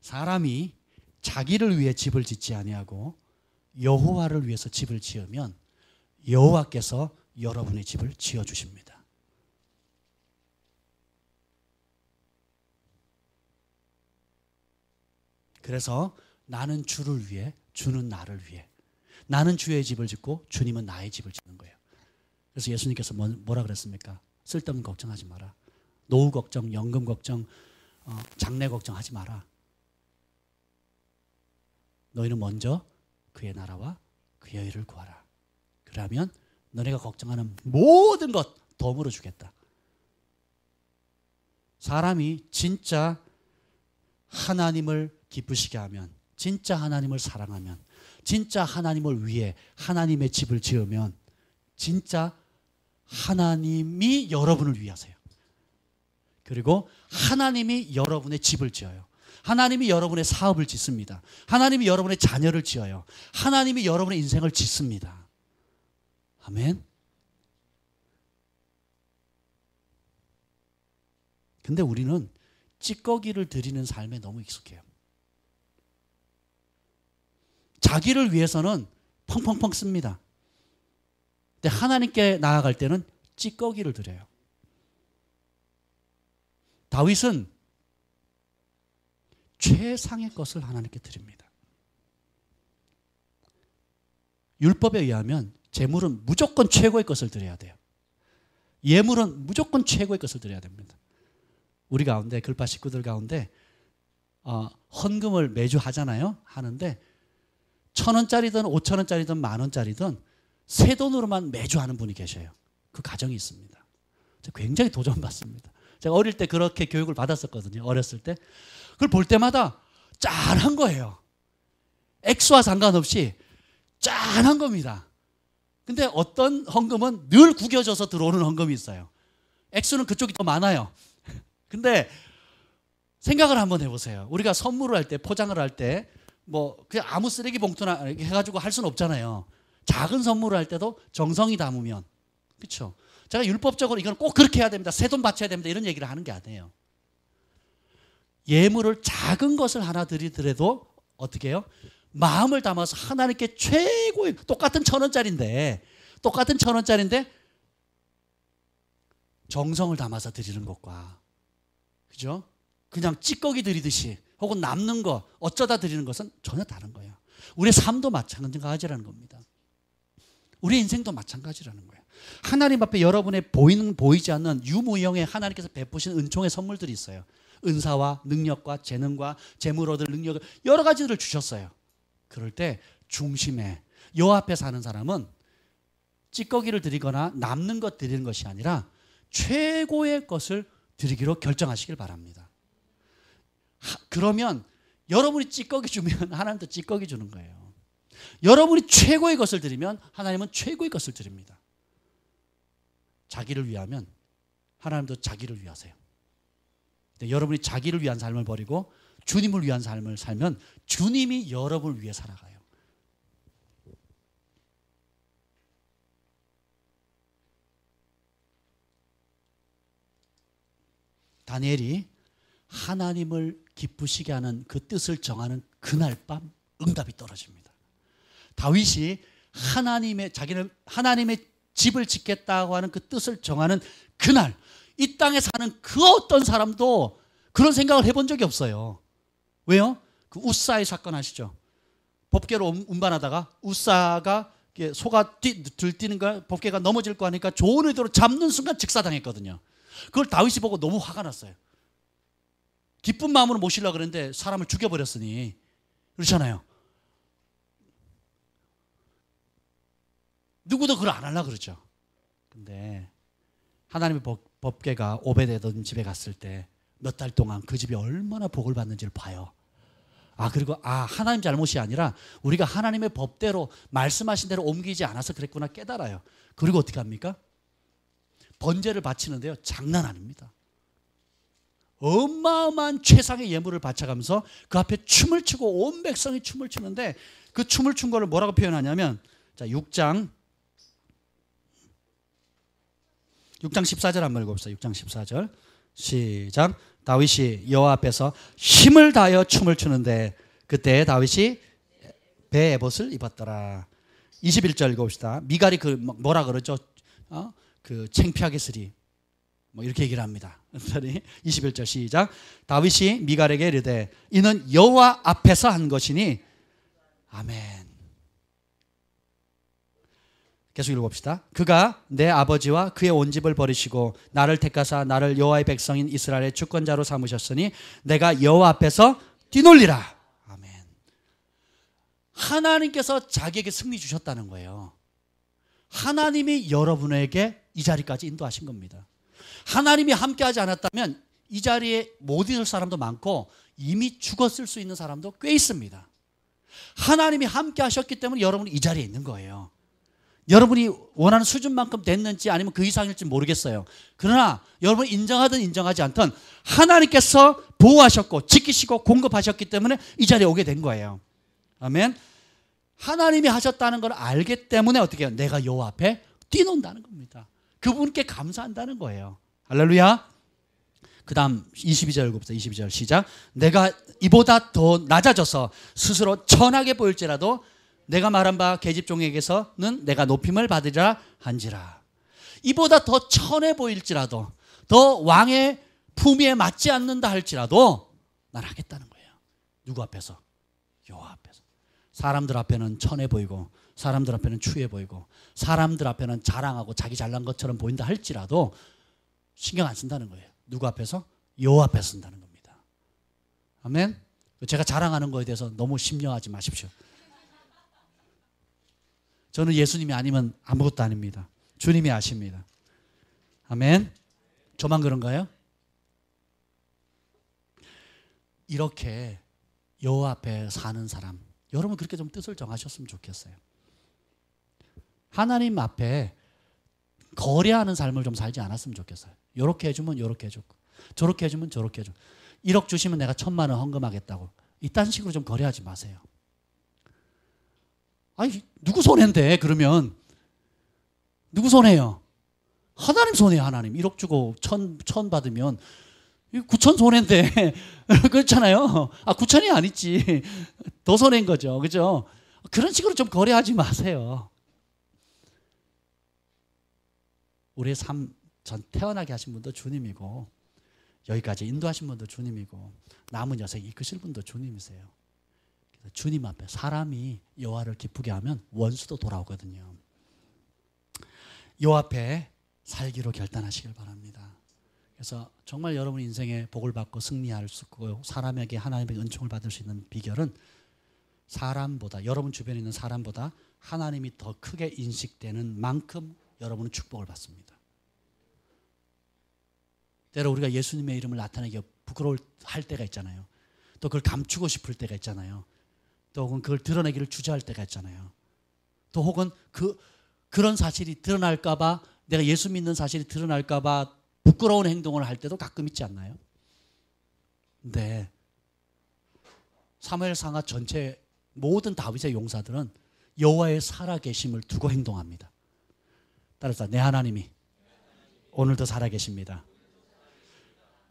사람이 자기를 위해 집을 짓지 아니하고 여호와를 위해서 집을 지으면 여호와께서 여러분의 집을 지어주십니다. 그래서 나는 주를 위해, 주는 나를 위해. 나는 주의 집을 짓고 주님은 나의 집을 짓는 거예요. 그래서 예수님께서 뭐라 그랬습니까? 쓸데없는 걱정하지 마라. 노후 걱정, 연금 걱정, 장래 걱정하지 마라. 너희는 먼저 그의 나라와 그의 의를 구하라. 그러면 너네가 걱정하는 모든 것 덤으로 주겠다. 사람이 진짜 하나님을 기쁘시게 하면, 진짜 하나님을 사랑하면, 진짜 하나님을 위해 하나님의 집을 지으면 진짜 하나님이 여러분을 위하세요. 그리고 하나님이 여러분의 집을 지어요. 하나님이 여러분의 사업을 짓습니다. 하나님이 여러분의 자녀를 지어요. 하나님이 여러분의 인생을 짓습니다. 아멘. 근데 우리는 찌꺼기를 드리는 삶에 너무 익숙해요. 자기를 위해서는 펑펑펑 씁니다. 근데 하나님께 나아갈 때는 찌꺼기를 드려요. 다윗은 최상의 것을 하나님께 드립니다. 율법에 의하면 제물은 무조건 최고의 것을 드려야 돼요. 예물은 무조건 최고의 것을 드려야 됩니다. 우리 가운데, 글파 식구들 가운데 헌금을 매주 하는데 1,000원짜리든 5,000원짜리든 10,000원짜리든 새 돈으로만 매주 하는 분이 계셔요. 그 가정이 있습니다. 굉장히 도전받습니다. 제가 어릴 때 그렇게 교육을 받았었거든요. 어렸을 때. 그걸 볼 때마다 짠한 거예요. 액수와 상관없이 짠한 겁니다. 근데 어떤 헌금은 늘 구겨져서 들어오는 헌금이 있어요. 액수는 그쪽이 더 많아요. 근데 생각을 한번 해보세요. 우리가 선물을 할 때, 포장을 할 때 뭐 그냥 아무 쓰레기 봉투나 해가지고 할 수는 없잖아요. 작은 선물을 할 때도 정성이 담으면, 그렇죠? 제가 율법적으로 이건 꼭 그렇게 해야 됩니다. 새 돈 바쳐야 됩니다. 이런 얘기를 하는 게 아니에요. 예물을 작은 것을 하나 드리더라도 어떻게 해요? 마음을 담아서 하나님께 최고의, 똑같은 1,000원짜리인데 정성을 담아서 드리는 것과, 그죠? 그냥 찌꺼기 드리듯이 혹은 남는 거 어쩌다 드리는 것은 전혀 다른 거예요. 우리의 삶도 마찬가지라는 겁니다. 우리의 인생도 마찬가지라는 거예요. 하나님 앞에 여러분의 보이지 않는 유무형의 하나님께서 베푸신 은총의 선물들이 있어요. 은사와 능력과 재능과 재물 얻을 능력을 여러 가지를 주셨어요. 그럴 때 중심에 여 앞에 사는 사람은 찌꺼기를 드리거나 남는 것 드리는 것이 아니라 최고의 것을 드리기로 결정하시길 바랍니다. 그러면 여러분이 찌꺼기 주면 하나님도 찌꺼기 주는 거예요. 여러분이 최고의 것을 드리면 하나님은 최고의 것을 드립니다. 자기를 위하면 하나님도 자기를 위하세요. 근데 여러분이 자기를 위한 삶을 버리고 주님을 위한 삶을 살면 주님이 여러분을 위해 살아가요. 다니엘이 하나님을 기쁘시게 하는 그 뜻을 정하는 그날 밤 응답이 떨어집니다. 다윗이 자기는 하나님의 집을 짓겠다고 하는 그 뜻을 정하는 그날, 이 땅에 사는 그 어떤 사람도 그런 생각을 해본 적이 없어요. 왜요? 그 우사의 사건 아시죠? 법궤로 운반하다가 우사가 소가 들뛰는 거, 법궤가 넘어질 거 하니까 좋은 의도로 잡는 순간 직사당했거든요. 그걸 다윗이 보고 너무 화가 났어요. 기쁜 마음으로 모시려고 그랬는데 사람을 죽여버렸으니, 그렇잖아요. 누구도 그걸 안 하려고 그러죠. 근데 하나님의 법궤가 오베데돔 집에 갔을 때 몇 달 동안 그 집이 얼마나 복을 받는지를 봐요. 그리고 하나님 잘못이 아니라 우리가 하나님의 법대로 말씀하신 대로 옮기지 않아서 그랬구나 깨달아요. 그리고 어떻게 합니까? 번제를 바치는데요, 장난 아닙니다. 어마어마한 최상의 예물을 바쳐가면서 그 앞에 춤을 추고 온 백성이 춤을 추는데, 그 춤을 춘 거를 뭐라고 표현하냐면, 자, 6장 14절 한번 읽어봅시다. 6장 14절 시작. 다윗이 여호와 앞에서 힘을 다하여 춤을 추는데 그때 다윗이 배 에봇을 입었더라. 21절 읽어봅시다. 미갈이 뭐라 그러죠? 그 창피하게 쓰리. 뭐 이렇게 얘기를 합니다. 21절 시작. 다윗이 미갈에게 이르되 이는 여호와 앞에서 한 것이니 아멘. 계속 읽어봅시다. 그가 내 아버지와 그의 온 집을 버리시고 나를 택하사 나를 여호와의 백성인 이스라엘의 주권자로 삼으셨으니 내가 여호와 앞에서 뛰놀리라. 아멘. 하나님께서 자기에게 승리 주셨다는 거예요. 하나님이 여러분에게 이 자리까지 인도하신 겁니다. 하나님이 함께하지 않았다면 이 자리에 못 있을 사람도 많고 이미 죽었을 수 있는 사람도 꽤 있습니다. 하나님이 함께하셨기 때문에 여러분이 이 자리에 있는 거예요. 여러분이 원하는 수준만큼 됐는지 아니면 그 이상일지 모르겠어요. 그러나 여러분이 인정하든 인정하지 않든 하나님께서 보호하셨고 지키시고 공급하셨기 때문에 이 자리에 오게 된 거예요. 아멘. 하나님이 하셨다는 걸 알기 때문에 어떻게 해요? 내가 여호와 앞에 뛰논다는 겁니다. 그분께 감사한다는 거예요. 할렐루야. 그 다음 22절 읽읍시다. 22절 시작. 내가 이보다 더 낮아져서 스스로 천하게 보일지라도 내가 말한 바 계집종에게서는 내가 높임을 받으리라 한지라. 이보다 더 천해 보일지라도 더 왕의 품위에 맞지 않는다 할지라도 난 하겠다는 거예요. 누구 앞에서? 여호와 앞에서. 사람들 앞에는 천해 보이고 사람들 앞에는 추해 보이고 사람들 앞에는 자랑하고 자기 잘난 것처럼 보인다 할지라도 신경 안 쓴다는 거예요. 누구 앞에서? 여호와 앞에서 쓴다는 겁니다. 아멘. 제가 자랑하는 거에 대해서 너무 심려하지 마십시오. 저는 예수님이 아니면 아무것도 아닙니다. 주님이 아십니다. 아멘. 저만 그런가요? 이렇게 여호와 앞에 사는 사람, 여러분 그렇게 좀 뜻을 정하셨으면 좋겠어요. 하나님 앞에 거래하는 삶을 좀 살지 않았으면 좋겠어요. 이렇게 해주면 이렇게 해주고 저렇게 해주면 저렇게 해주고 1억 주시면 내가 1,000만 원 헌금하겠다고 이딴 식으로 좀 거래하지 마세요. 아니 누구 손해인데 그러면 누구 손해요? 하나님 손해요. 하나님 1억 주고 1,000 받으면 9,000 손해인데 그렇잖아요. 9,000이 아니지 더 손해인 거죠. 그죠? 그런 식으로 좀 거래하지 마세요. 우리의 삶, 전 태어나게 하신 분도 주님이고 여기까지 인도하신 분도 주님이고 남은 여생 이끄실 분도 주님이세요. 그래서 주님 앞에 사람이 여호와를 기쁘게 하면 원수도 돌아오거든요. 여호와 앞에 살기로 결단하시길 바랍니다. 그래서 정말 여러분 인생에 복을 받고 승리할 수 있고 사람에게 하나님의 은총을 받을 수 있는 비결은 사람보다 여러분 주변에 있는 사람보다 하나님이 더 크게 인식되는 만큼 여러분은 축복을 받습니다. 때로 우리가 예수님의 이름을 나타내기 부끄러워할 때가 있잖아요. 또 그걸 감추고 싶을 때가 있잖아요. 또 혹은 그걸 드러내기를 주저할 때가 있잖아요. 또 혹은 그런 사실이 드러날까 봐 내가 예수 믿는 사실이 드러날까 봐 부끄러운 행동을 할 때도 가끔 있지 않나요? 근데 사무엘상하 전체 모든 다윗의 용사들은 여호와의 살아계심을 두고 행동합니다. 따라서 내 하나님이 오늘도 살아계십니다.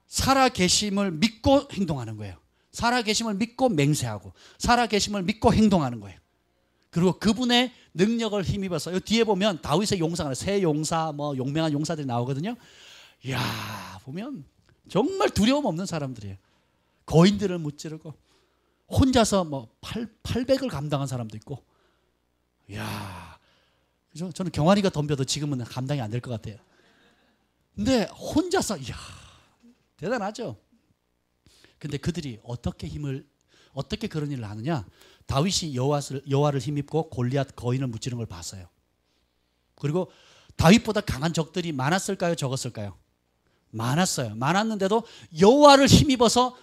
살아계심을 믿고 행동하는 거예요. 살아계심을 믿고 맹세하고 살아계심을 믿고 행동하는 거예요. 그리고 그분의 능력을 힘입어서 이 뒤에 보면 다윗의 용사가 세 용사 뭐 용맹한 용사들이 나오거든요. 이야 보면 정말 두려움 없는 사람들이에요. 거인들을 무찌르고 혼자서 뭐 800을 감당한 사람도 있고. 이야 그죠? 저는 경환이가 덤벼도 지금은 감당이 안 될 것 같아요. 근데 혼자서 이야 대단하죠. 근데 그들이 어떻게 그런 일을 하느냐? 다윗이 여호와를 힘입고 골리앗 거인을 무찌르는 걸 봤어요. 그리고 다윗보다 강한 적들이 많았을까요? 적었을까요? 많았어요. 많았는데도 여호와를 힘입어서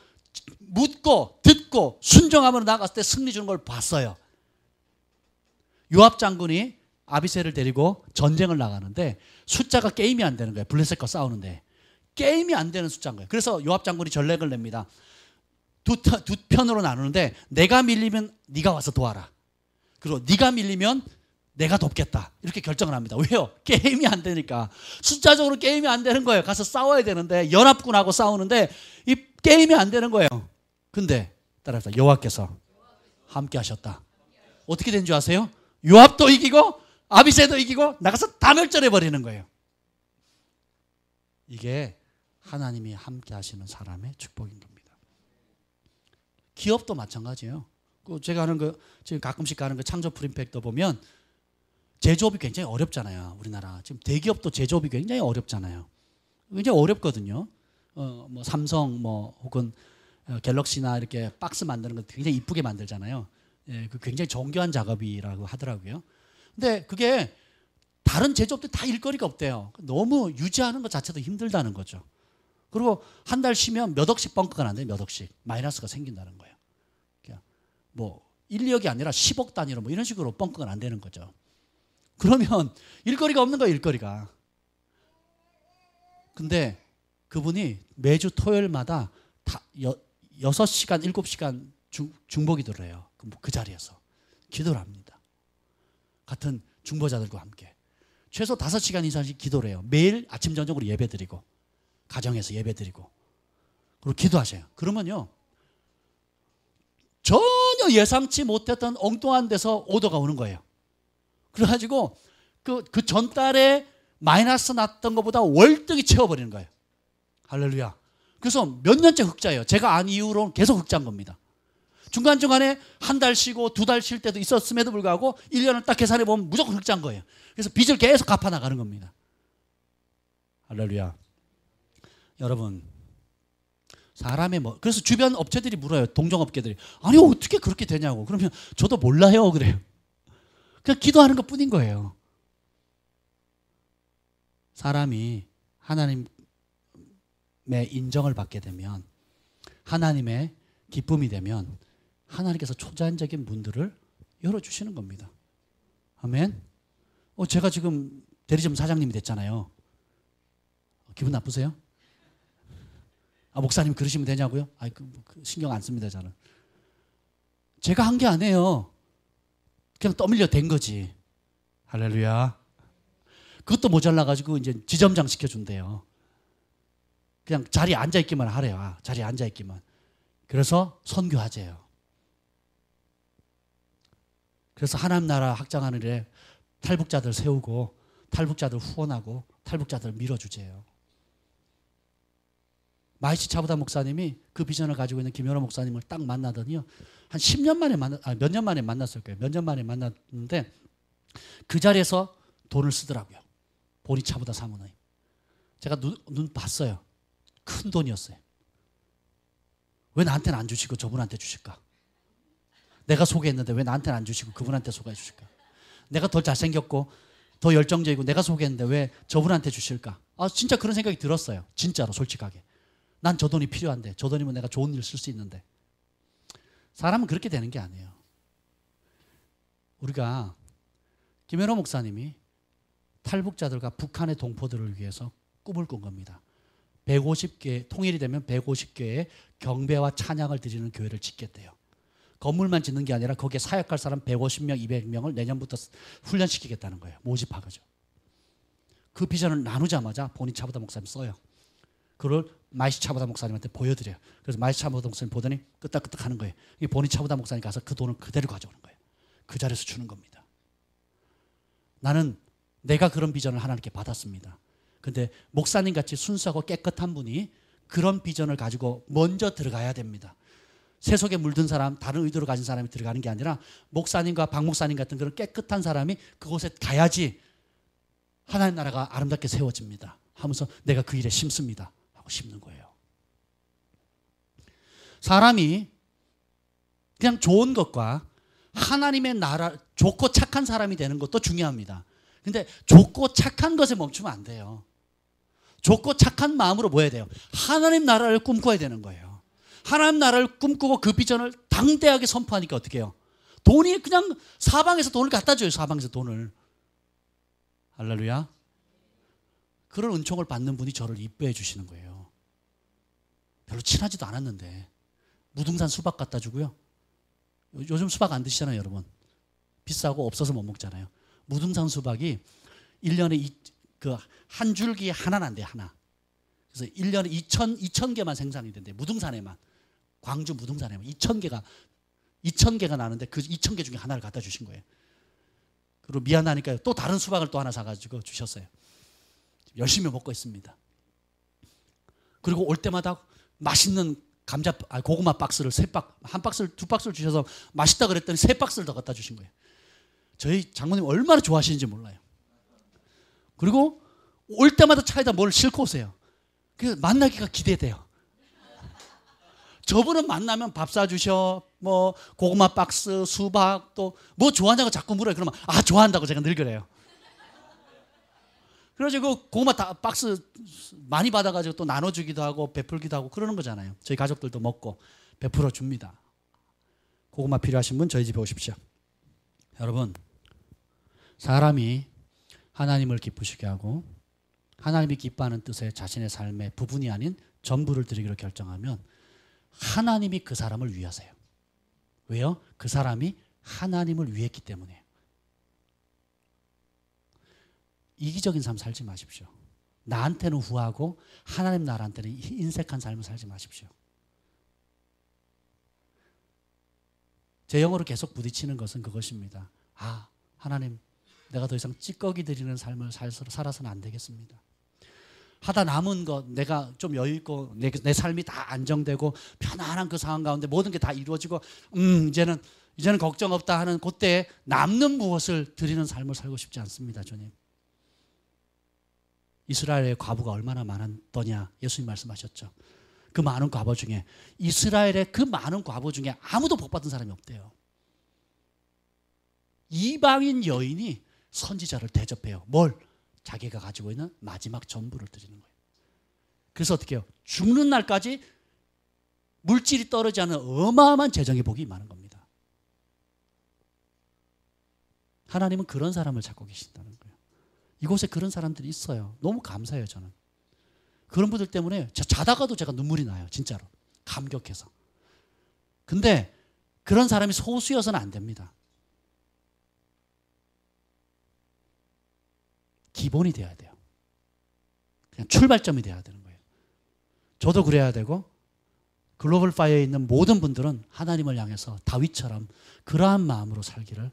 묻고 듣고 순종함으로 나갔을 때 승리 주는 걸 봤어요. 요압 장군이 아비새를 데리고 전쟁을 나가는데 숫자가 게임이 안 되는 거예요. 블레셋과 싸우는데 게임이 안 되는 숫자인 거예요. 그래서 요압 장군이 전략을 냅니다. 두 편으로 나누는데 내가 밀리면 네가 와서 도와라. 그리고 네가 밀리면 내가 돕겠다. 이렇게 결정을 합니다. 왜요? 게임이 안 되니까. 숫자적으로 게임이 안 되는 거예요. 가서 싸워야 되는데 연합군하고 싸우는데 이 게임이 안 되는 거예요. 근데 따라서 여호와께서 함께 하셨다. 어떻게 된 줄 아세요? 요압도 이기고 아비새도 이기고 나가서 다 멸절해 버리는 거예요. 이게 하나님이 함께 하시는 사람의 축복인 겁니다. 기업도 마찬가지예요. 제가 하는 지금 가끔씩 가는 창조 프림팩터 보면 제조업이 굉장히 어렵잖아요. 우리나라 지금 대기업도 제조업이 굉장히 어렵잖아요. 굉장히 어렵거든요. 뭐 삼성 혹은 갤럭시나 이렇게 박스 만드는 거 굉장히 이쁘게 만들잖아요. 예, 그 굉장히 정교한 작업이라고 하더라고요. 근데 그게 다른 제조업들 다 일거리가 없대요. 너무 유지하는 것 자체도 힘들다는 거죠. 그리고 한 달 쉬면 몇 억씩 뻥크가 난대요. 몇 억씩 마이너스가 생긴다는 거예요. 뭐 1, 2억이 아니라 10억 단위로 뭐 이런 식으로 뻥크가 난다는 거죠. 그러면 일거리가 없는 거예요. 일거리가. 근데 그분이 매주 토요일마다 6시간, 7시간 중보기 들어요. 그 자리에서 기도를 합니다. 같은 중보자들과 함께 최소 5시간 이상씩 기도를 해요. 매일 아침 저녁으로 예배드리고 가정에서 예배드리고 그리고 기도하셔요. 그러면요 전혀 예상치 못했던 엉뚱한 데서 오더가 오는 거예요. 그래가지고 그 전달에 마이너스 났던 것보다 월등히 채워버리는 거예요. 할렐루야. 그래서 몇 년째 흑자예요. 제가 안 이후로는 계속 흑자인 겁니다. 중간중간에 한 달 쉬고 2달 쉴 때도 있었음에도 불구하고 1년을 딱 계산해 보면 무조건 흑자인 거예요. 그래서 빚을 계속 갚아 나가는 겁니다. 할렐루야. 여러분, 그래서 주변 업체들이 물어요. 동종업계들이. 아니 어떻게 그렇게 되냐고. 그러면 저도 몰라요 그래요. 그냥 기도하는 것 뿐인 거예요. 사람이 하나님의 인정을 받게 되면, 하나님의 기쁨이 되면 하나님께서 초자연적인 문들을 열어주시는 겁니다. 아멘. 제가 지금 대리점 사장님이 됐잖아요. 기분 나쁘세요? 목사님 그러시면 되냐고요? 신경 안 씁니다 저는. 제가 한 게 아니에요. 그냥 떠밀려 된 거지. 할렐루야. 그것도 모자라가지고 이제 지점장 시켜준대요. 그냥 자리에 앉아있기만 하래요. 자리에 앉아있기만. 그래서 선교하재요. 그래서 하나님 나라 확장하는 일에 탈북자들 세우고 탈북자들 후원하고 탈북자들 밀어주재요. 마이시 차부다 목사님이 그 비전을 가지고 있는 김연호 목사님을 딱 만나더니요. 한 10년 만에 몇 년 만에 만났을 거예요. 몇 년 만에 만났는데 그 자리에서 돈을 쓰더라고요. 보니 차부다 사모님. 제가 눈 봤어요. 큰 돈이었어요. 왜 나한테는 안 주시고 저분한테 주실까? 내가 소개했는데 왜 나한테는 안 주시고 그분한테 소개해 주실까? 내가 더 잘생겼고 더 열정적이고 내가 소개했는데 왜 저분한테 주실까? 진짜 그런 생각이 들었어요. 진짜로 솔직하게. 난 저 돈이 필요한데, 저 돈이면 내가 좋은 일 쓸 수 있는데. 사람은 그렇게 되는 게 아니에요. 우리가 김연호 목사님이 탈북자들과 북한의 동포들을 위해서 꿈을 꾼 겁니다. 150개, 통일이 되면 150개의 경배와 찬양을 드리는 교회를 짓겠대요. 건물만 짓는 게 아니라 거기에 사역할 사람 150명, 200명을 내년부터 훈련시키겠다는 거예요. 모집하고죠. 그 비전을 나누자마자 보니 차보다 목사님 써요. 그걸 마이시 차보다 목사님한테 보여드려요. 그래서 마이시 차보다 목사님 보더니 끄떡끄떡 하는 거예요. 이 보니 차보다 목사님 가서 그 돈을 그대로 가져오는 거예요. 그 자리에서 주는 겁니다. 나는 내가 그런 비전을 하나님께 받았습니다. 근데 목사님 같이 순수하고 깨끗한 분이 그런 비전을 가지고 먼저 들어가야 됩니다. 세속에 물든 사람, 다른 의도를 가진 사람이 들어가는 게 아니라 목사님과 박 목사님 같은 그런 깨끗한 사람이 그곳에 가야지 하나님 나라가 아름답게 세워집니다. 하면서 내가 그 일에 심습니다. 하고 심는 거예요. 사람이 그냥 좋은 것과 하나님의 나라, 좋고 착한 사람이 되는 것도 중요합니다. 근데 좋고 착한 것에 멈추면 안 돼요. 좋고 착한 마음으로 뭐 해야 돼요? 하나님 나라를 꿈꿔야 되는 거예요. 하나님 나라를 꿈꾸고 그 비전을 당대하게 선포하니까 어떻게 해요? 돈이 그냥 사방에서 돈을 갖다 줘요. 사방에서 돈을. 할렐루야. 그런 은총을 받는 분이 저를 이뻐해 주시는 거예요. 별로 친하지도 않았는데 무등산 수박 갖다 주고요. 요즘 수박 안 드시잖아요, 여러분. 비싸고 없어서 못 먹잖아요. 무등산 수박이 1년에 한 줄기에 하나 난대요, 하나. 그래서 1년에 2,000개만 생산이 된대. 무등산에만. 광주 무등산에만 2,000개가 나는데 그 2,000개 중에 하나를 갖다 주신 거예요. 그리고 미안하니까 또 다른 수박을 또 하나 사가지고 주셨어요. 열심히 먹고 있습니다. 그리고 올 때마다 맛있는 고구마 박스를 한 박스를 두 박스를 주셔서 맛있다 그랬더니 세 박스를 더 갖다 주신 거예요. 저희 장모님 얼마나 좋아하시는지 몰라요. 그리고 올 때마다 차에다 뭘 싣고 오세요. 그 만나기가 기대돼요. 저분은 만나면 밥 사주셔, 뭐 고구마 박스, 수박, 또 뭐 좋아하냐고 자꾸 물어요. 그러면 좋아한다고 제가 늘 그래요. 그래서 그 고구마 박스 많이 받아가지고 또 나눠주기도 하고 베풀기도 하고 그러는 거잖아요. 저희 가족들도 먹고 베풀어 줍니다. 고구마 필요하신 분 저희 집에 오십시오. 여러분, 사람이 하나님을 기쁘시게 하고 하나님이 기뻐하는 뜻에 자신의 삶의 부분이 아닌 전부를 드리기로 결정하면 하나님이 그 사람을 위하세요. 왜요? 그 사람이 하나님을 위했기 때문이에요. 이기적인 삶 살지 마십시오. 나한테는 후하고 하나님 나라한테는 인색한 삶을 살지 마십시오. 제 영어로 계속 부딪히는 것은 그것입니다. 하나님, 내가 더 이상 찌꺼기 드리는 삶을 살아서는 안 되겠습니다. 하다 남은 것, 내가 좀 여유 있고 내 삶이 다 안정되고 편안한 그 상황 가운데 모든 게 다 이루어지고 이제는 걱정 없다 하는 그때에 남는 무엇을 드리는 삶을 살고 싶지 않습니다. 주님. 이스라엘의 과부가 얼마나 많았더냐 예수님 말씀하셨죠. 그 많은 과부 중에 이스라엘의 그 많은 과부 중에 아무도 복받은 사람이 없대요. 이방인 여인이 선지자를 대접해요. 뭘? 자기가 가지고 있는 마지막 전부를 드리는 거예요. 그래서 어떻게 해요? 죽는 날까지 물질이 떨어지지 않는 어마어마한 재정의 복이 많은 겁니다. 하나님은 그런 사람을 찾고 계신다는 거예요. 이곳에 그런 사람들이 있어요. 너무 감사해요. 저는 그런 분들 때문에 자다가도 제가 눈물이 나요. 진짜로 감격해서. 근데 그런 사람이 소수여서는 안 됩니다. 기본이 돼야 돼요. 그냥 출발점이 돼야 되는 거예요. 저도 그래야 되고 글로벌 파이어에 있는 모든 분들은 하나님을 향해서 다윗처럼 그러한 마음으로 살기를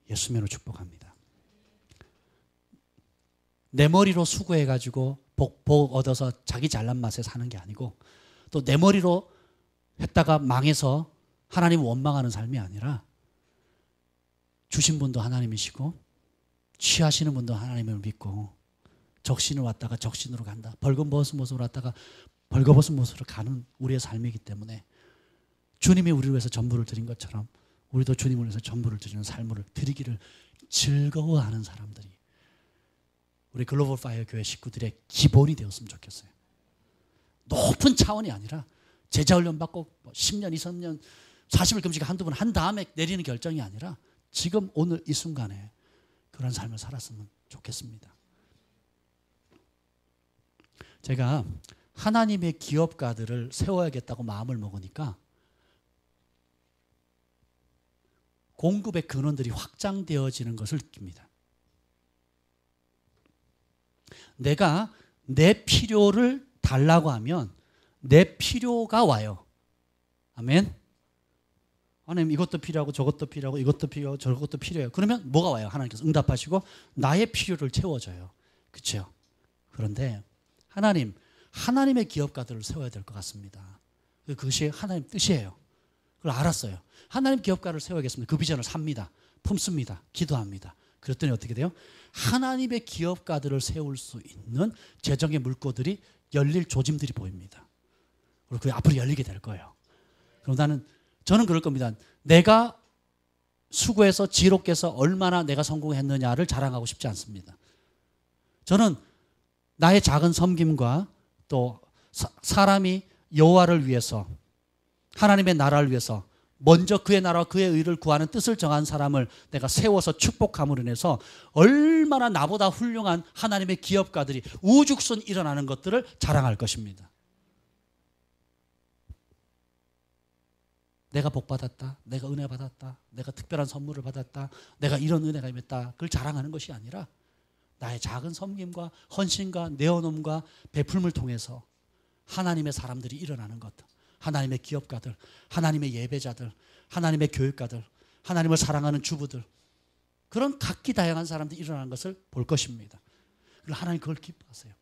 예수님으로 축복합니다. 내 머리로 수고해가지고 복 얻어서 자기 잘난 맛에 사는 게 아니고 또 내 머리로 했다가 망해서 하나님을 원망하는 삶이 아니라 주신 분도 하나님이시고 취하시는 분도 하나님을 믿고 적신을 왔다가 적신으로 간다. 벌거벗은 모습으로 왔다가 벌거벗은 모습으로 가는 우리의 삶이기 때문에 주님이 우리를 위해서 전부를 드린 것처럼 우리도 주님을 위해서 전부를 드리는 삶을 드리기를 즐거워하는 사람들이 우리 글로벌 파이어 교회 식구들의 기본이 되었으면 좋겠어요. 높은 차원이 아니라 제자 훈련 받고 10년, 20년, 40일 금식 한두 번 한 다음에 내리는 결정이 아니라 지금 오늘 이 순간에 그런 삶을 살았으면 좋겠습니다. 제가 하나님의 기업가들을 세워야겠다고 마음을 먹으니까 공급의 근원들이 확장되어지는 것을 느낍니다. 내가 내 필요를 달라고 하면 내 필요가 와요. 아멘. 하나님 이것도 필요하고 저것도 필요하고 이것도 필요하고 저것도 필요해요. 그러면 뭐가 와요? 하나님께서 응답하시고 나의 필요를 채워줘요. 그렇죠? 그런데 하나님의 기업가들을 세워야 될 것 같습니다. 그것이 하나님 뜻이에요. 그걸 알았어요. 하나님 기업가를 세워야겠습니다. 그 비전을 삽니다. 품습니다. 기도합니다. 그랬더니 어떻게 돼요? 하나님의 기업가들을 세울 수 있는 재정의 물꼬들이 열릴 조짐들이 보입니다. 그리고 그게 앞으로 열리게 될 거예요. 그럼 저는 그럴 겁니다. 내가 수고해서 지혜롭게 해서 얼마나 내가 성공했느냐를 자랑하고 싶지 않습니다. 저는 나의 작은 섬김과 또 사람이 여호와를 위해서 하나님의 나라를 위해서 먼저 그의 나라와 그의 의를 구하는 뜻을 정한 사람을 내가 세워서 축복함으로 인해서 얼마나 나보다 훌륭한 하나님의 기업가들이 우죽순 일어나는 것들을 자랑할 것입니다. 내가 복 받았다, 내가 은혜 받았다, 내가 특별한 선물을 받았다, 내가 이런 은혜가 임했다, 그걸 자랑하는 것이 아니라 나의 작은 섬김과 헌신과 내어놓음과 베풀음을 통해서 하나님의 사람들이 일어나는 것, 하나님의 기업가들, 하나님의 예배자들, 하나님의 교육가들, 하나님을 사랑하는 주부들, 그런 각기 다양한 사람들이 일어나는 것을 볼 것입니다. 그리고 하나님 그걸 기뻐하세요.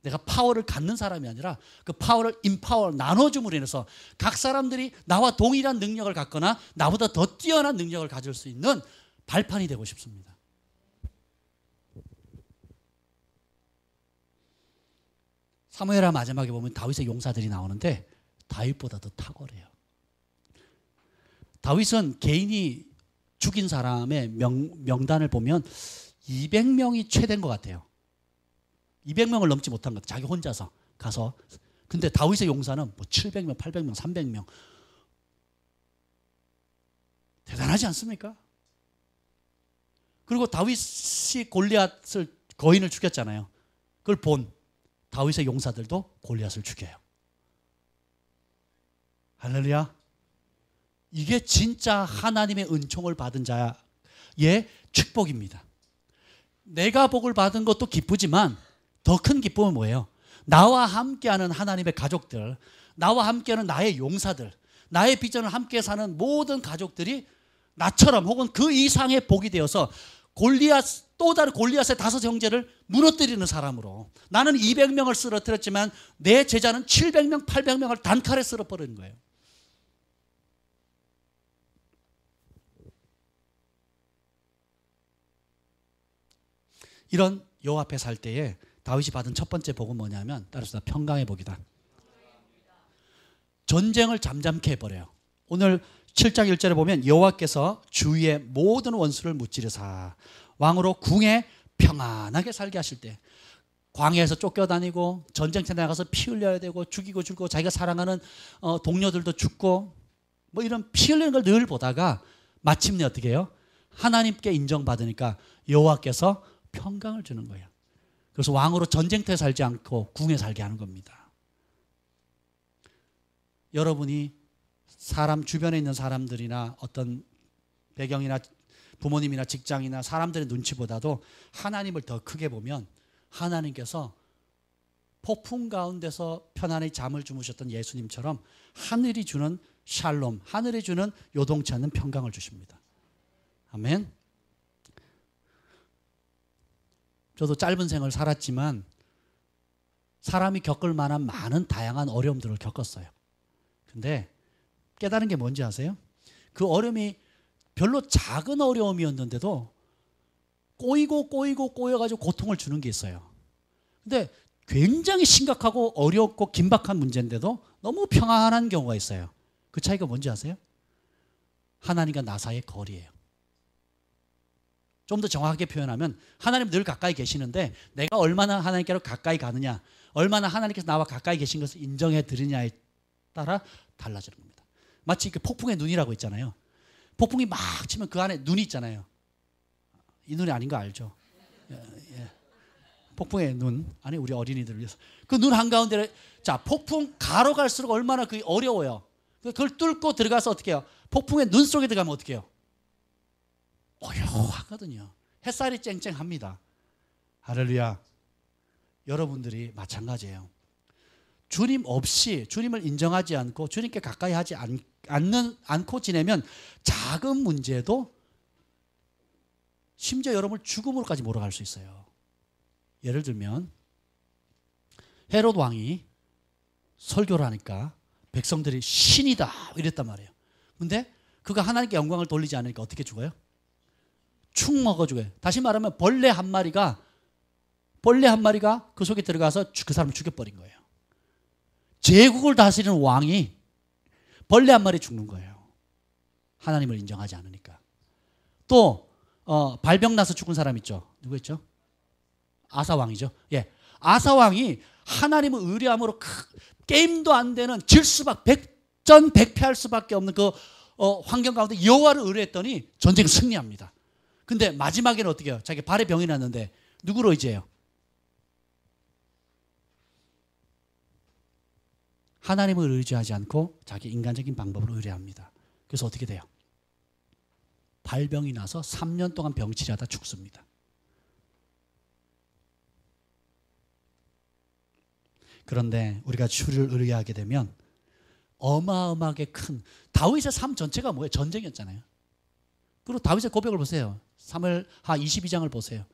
내가 파워를 갖는 사람이 아니라 그 파워를 인파워 나눠줌으로 인해서 각 사람들이 나와 동일한 능력을 갖거나 나보다 더 뛰어난 능력을 가질 수 있는 발판이 되고 싶습니다. 사무엘하 마지막에 보면 다윗의 용사들이 나오는데 다윗보다 더 탁월해요. 다윗은 개인이 죽인 사람의 명단을 보면 200명이 최대인 것 같아요. 200명을 넘지 못한 것 같아요. 자기 혼자서 가서. 근데 다윗의 용사는 뭐 700명, 800명, 300명. 대단하지 않습니까? 그리고 다윗이 골리앗을 거인을 죽였잖아요. 그걸 본 다윗의 용사들도 골리앗을 죽여요. 할렐루야. 이게 진짜 하나님의 은총을 받은 자의 축복입니다. 내가 복을 받은 것도 기쁘지만 더 큰 기쁨은 뭐예요? 나와 함께하는 하나님의 가족들, 나와 함께하는 나의 용사들, 나의 비전을 함께 사는 모든 가족들이 나처럼 혹은 그 이상의 복이 되어서 또 다른 골리앗의 5 형제를 무너뜨리는 사람으로, 나는 200명을 쓰러뜨렸지만 내 제자는 700명, 800명을 단칼에 쓸어버리는 거예요. 이런 여호와 앞에 살 때에 다윗이 받은 첫 번째 복은 뭐냐면 따라서 평강의 복이다. 전쟁을 잠잠케 해버려요. 오늘 7장 1절에 보면 여호와께서 주위의 모든 원수를 무찌르사 왕으로 궁에 평안하게 살게 하실 때, 광야에서 쫓겨다니고 전쟁터에 나가서 피 흘려야 되고 죽이고 자기가 사랑하는 동료들도 죽고 뭐 이런 피 흘리는 걸 늘 보다가 마침내 어떻게 해요? 하나님께 인정받으니까 여호와께서 평강을 주는 거예요. 그래서 왕으로 전쟁터에 살지 않고 궁에 살게 하는 겁니다. 여러분이 사람 주변에 있는 사람들이나 어떤 배경이나 부모님이나 직장이나 사람들의 눈치보다도 하나님을 더 크게 보면 하나님께서 폭풍 가운데서 편안히 잠을 주무셨던 예수님처럼 하늘이 주는 샬롬, 하늘이 주는 요동치 않는 평강을 주십니다. 아멘. 저도 짧은 생을 살았지만 사람이 겪을 만한 많은 다양한 어려움들을 겪었어요. 근데 깨달은 게 뭔지 아세요? 그 어려움이 별로 작은 어려움이었는데도 꼬여가지고 고통을 주는 게 있어요. 근데 굉장히 심각하고 어렵고 긴박한 문제인데도 너무 평안한 경우가 있어요. 그 차이가 뭔지 아세요? 하나님과 나 사이의 거리예요. 좀 더 정확하게 표현하면 하나님 늘 가까이 계시는데 내가 얼마나 하나님께로 가까이 가느냐, 얼마나 하나님께서 나와 가까이 계신 것을 인정해 드리냐에 따라 달라지는 겁니다. 마치 그 폭풍의 눈이라고 있잖아요. 폭풍이 막 치면 그 안에 눈이 있잖아요. 이 눈이 아닌 거 알죠? 예. 폭풍의 눈, 아니 우리 어린이들을 위해서 그 눈 한가운데, 자 폭풍 가로 갈수록 얼마나 그게 어려워요. 그걸 뚫고 들어가서 어떻게 해요? 폭풍의 눈 속에 들어가면 어떻게 해요? 어려하거든요. 햇살이 쨍쨍합니다. 할렐루야. 여러분들이 마찬가지예요. 주님 없이, 주님을 인정하지 않고 주님께 가까이 하지 않고 지내면 작은 문제도 심지어 여러분을 죽음으로까지 몰아갈 수 있어요. 예를 들면 헤롯 왕이 설교를 하니까 백성들이 신이다 이랬단 말이에요. 근데 그가 하나님께 영광을 돌리지 않으니까 어떻게 죽어요? 축 먹어 죽어요. 다시 말하면 벌레 한 마리가 그 속에 들어가서 그 사람을 죽여버린 거예요. 제국을 다스리는 왕이 벌레 한 마리 죽는 거예요. 하나님을 인정하지 않으니까. 또 발병 나서 죽은 사람 있죠. 누구였죠? 아사 왕이죠. 예, 아사 왕이 하나님을 의뢰함으로 게임도 안 되는 질 수밖에 백전백패할 수밖에 없는 그 환경 가운데 여호와를 의뢰했더니 전쟁 승리합니다. 근데 마지막에는 어떻게 해요? 자기 발에 병이 났는데 누구로 의지해요? 하나님을 의지하지 않고 자기 인간적인 방법으로 의뢰합니다. 그래서 어떻게 돼요? 발병이 나서 3년 동안 병치료하다 죽습니다. 그런데 우리가 주를 의뢰하게 되면 어마어마하게 큰, 다윗의 삶 전체가 뭐예요? 전쟁이었잖아요. 그리고 다윗의 고백을 보세요. 사무엘하 22장을 보세요.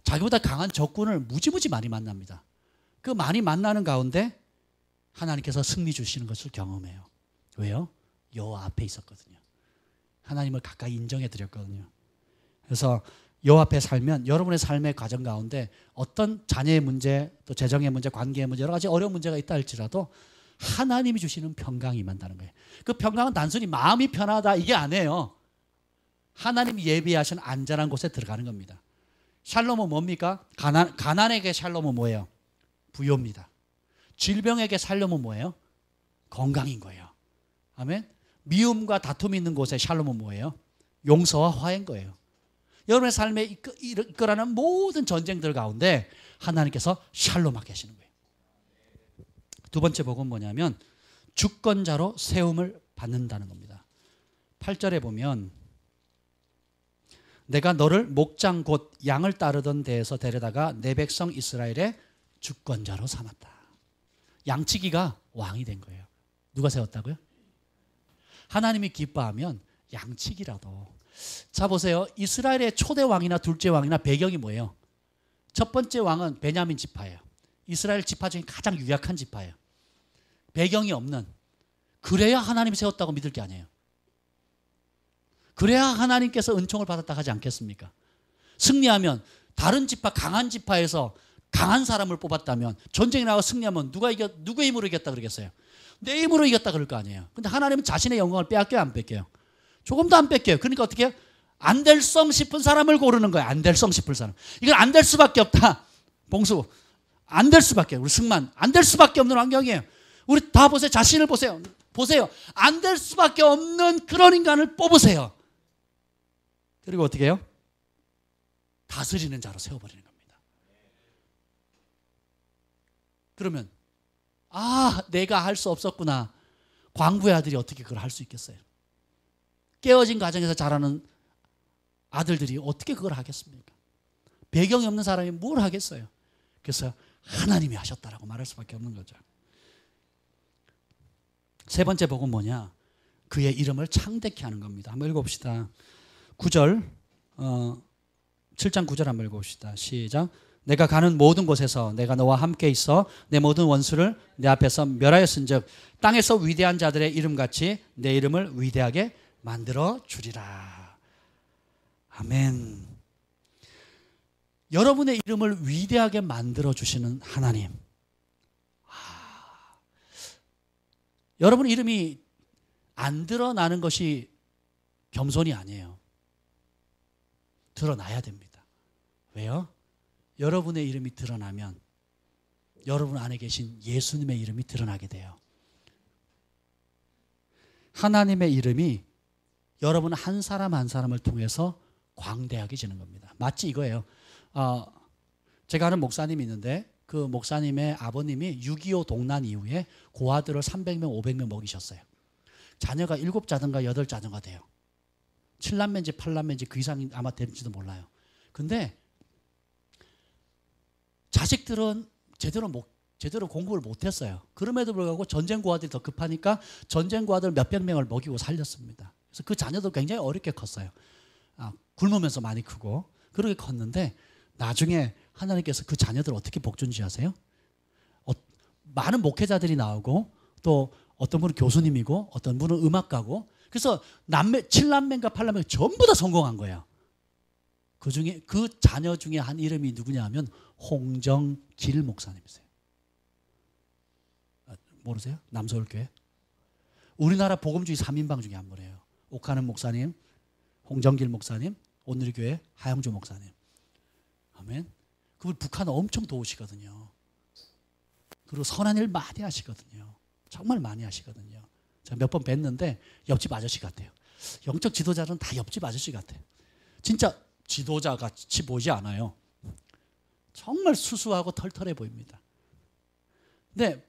자기보다 강한 적군을 무지무지 많이 만납니다. 그 많이 만나는 가운데 하나님께서 승리 주시는 것을 경험해요. 왜요? 여호와 앞에 있었거든요. 하나님을 가까이 인정해 드렸거든요. 그래서 여호와 앞에 살면 여러분의 삶의 과정 가운데 어떤 자녀의 문제, 또 재정의 문제, 관계의 문제, 여러 가지 어려운 문제가 있다 할지라도 하나님이 주시는 평강이 임한다는 거예요. 그 평강은 단순히 마음이 편하다 이게 아니에요. 하나님이 예비하신 안전한 곳에 들어가는 겁니다. 샬롬은 뭡니까? 가난에게 샬롬은 뭐예요? 부요입니다. 질병에게 샬롬은 뭐예요? 건강인 거예요. 아멘. 미움과 다툼이 있는 곳에 샬롬은 뭐예요? 용서와 화해인 거예요. 여러분의 삶에 이끌어가는 모든 전쟁들 가운데 하나님께서 샬롬하게 하시는 거예요. 두 번째 복은 뭐냐면 주권자로 세움을 받는다는 겁니다. 8절에 보면 내가 너를 목장 곧 양을 따르던 데에서 데려다가 내 백성 이스라엘의 주권자로 삼았다. 양치기가 왕이 된 거예요. 누가 세웠다고요? 하나님이 기뻐하면 양치기라도. 자 보세요. 이스라엘의 초대 왕이나 둘째 왕이나 배경이 뭐예요? 첫 번째 왕은 베냐민 지파예요. 이스라엘 지파 중에 가장 유약한 지파예요. 배경이 없는. 그래야 하나님이 세웠다고 믿을 게 아니에요. 그래야 하나님께서 은총을 받았다 하지 않겠습니까? 승리하면 다른 지파, 강한 지파에서 강한 사람을 뽑았다면 전쟁에 나가 승리하면 누구의 힘으로 이겼다 그러겠어요? 내 힘으로 이겼다 그럴 거 아니에요. 근데 하나님은 자신의 영광을 빼앗겨요, 안 뺏겨요? 조금도 안 뺏겨요. 그러니까 어떻게 해요? 안 될성 싶은 사람을 고르는 거예요. 안 될성 싶은 사람. 이건 안 될 수밖에 없다. 봉수. 안 될 수밖에. 우리 승만. 안 될 수밖에 없는 환경이에요. 우리 다 보세요. 자신을 보세요. 보세요. 안 될 수밖에 없는 그런 인간을 뽑으세요. 그리고 어떻게 해요? 다스리는 자로 세워버리는 겁니다. 그러면 내가 할 수 없었구나. 광부의 아들이 어떻게 그걸 할 수 있겠어요? 깨어진 가정에서 자라는 아들들이 어떻게 그걸 하겠습니까? 배경이 없는 사람이 뭘 하겠어요? 그래서 하나님이 하셨다라고 말할 수밖에 없는 거죠. 세 번째 복은 뭐냐? 그의 이름을 창대케 하는 겁니다. 한번 읽어봅시다. 9절 7장 9절 한번 읽어봅시다. 시작. 내가 가는 모든 곳에서 내가 너와 함께 있어 내 모든 원수를 내 앞에서 멸하였은즉 땅에서 위대한 자들의 이름같이 내 이름을 위대하게 만들어 주리라. 아멘. 여러분의 이름을 위대하게 만들어 주시는 하나님. 여러분 이름이 안 드러나는 것이 겸손이 아니에요. 드러나야 됩니다. 왜요? 여러분의 이름이 드러나면 여러분 안에 계신 예수님의 이름이 드러나게 돼요. 하나님의 이름이 여러분 한 사람 한 사람을 통해서 광대하게 지는 겁니다. 마치 이거예요. 제가 아는 목사님이 있는데 그 목사님의 아버님이 6.25 동란 이후에 고아들을 300명, 500명 먹이셨어요. 자녀가 7자든가 8자녀가 돼요. 7남매인지 8남매인지 그 이상이 아마 될지도 몰라요. 근데 자식들은 제대로 공부를 못했어요. 그럼에도 불구하고 전쟁 고아들이 더 급하니까 전쟁 고아들 몇백 명을 먹이고 살렸습니다. 그래서 그 자녀도 굉장히 어렵게 컸어요. 굶으면서 많이 크고 그렇게 컸는데 나중에 하나님께서 그 자녀들을 어떻게 복준지 아세요? 많은 목회자들이 나오고 또 어떤 분은 교수님이고 어떤 분은 음악가고 그래서 7남매인가 8남매 전부 다 성공한 거예요. 그중에 그 자녀 중에 한 이름이 누구냐 하면 홍정길 목사님이세요. 모르세요? 남서울교회. 우리나라 복음주의 3인방 중에 한 분이에요. 옥하는 목사님, 홍정길 목사님, 오늘교회 하영주 목사님. 아멘. 그분 북한 엄청 도우시거든요. 그리고 선한 일 많이 하시거든요. 정말 많이 하시거든요. 제가 몇 번 뵀는데 옆집 아저씨 같아요. 영적 지도자는 다 옆집 아저씨 같아요. 진짜 지도자 같이 보이지 않아요. 정말 수수하고 털털해 보입니다. 근데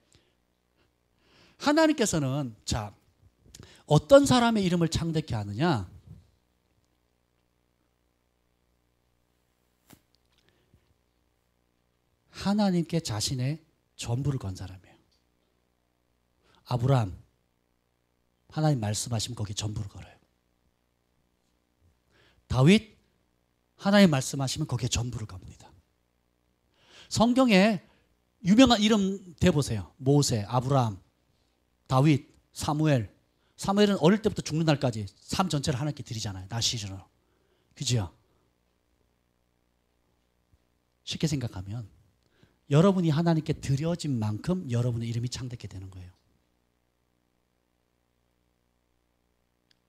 하나님께서는 자 어떤 사람의 이름을 창대케 하느냐? 하나님께 자신의 전부를 건 사람이에요. 아브라함 하나님 말씀하시면 거기에 전부를 걸어요. 다윗, 하나님 말씀하시면 거기에 전부를 겁니다. 성경에 유명한 이름 대보세요. 모세, 아브라함, 다윗, 사무엘. 사무엘은 어릴 때부터 죽는 날까지 삶 전체를 하나님께 드리잖아요. 나 시즌으로. 그죠? 쉽게 생각하면 여러분이 하나님께 드려진 만큼 여러분의 이름이 창대케 되는 거예요.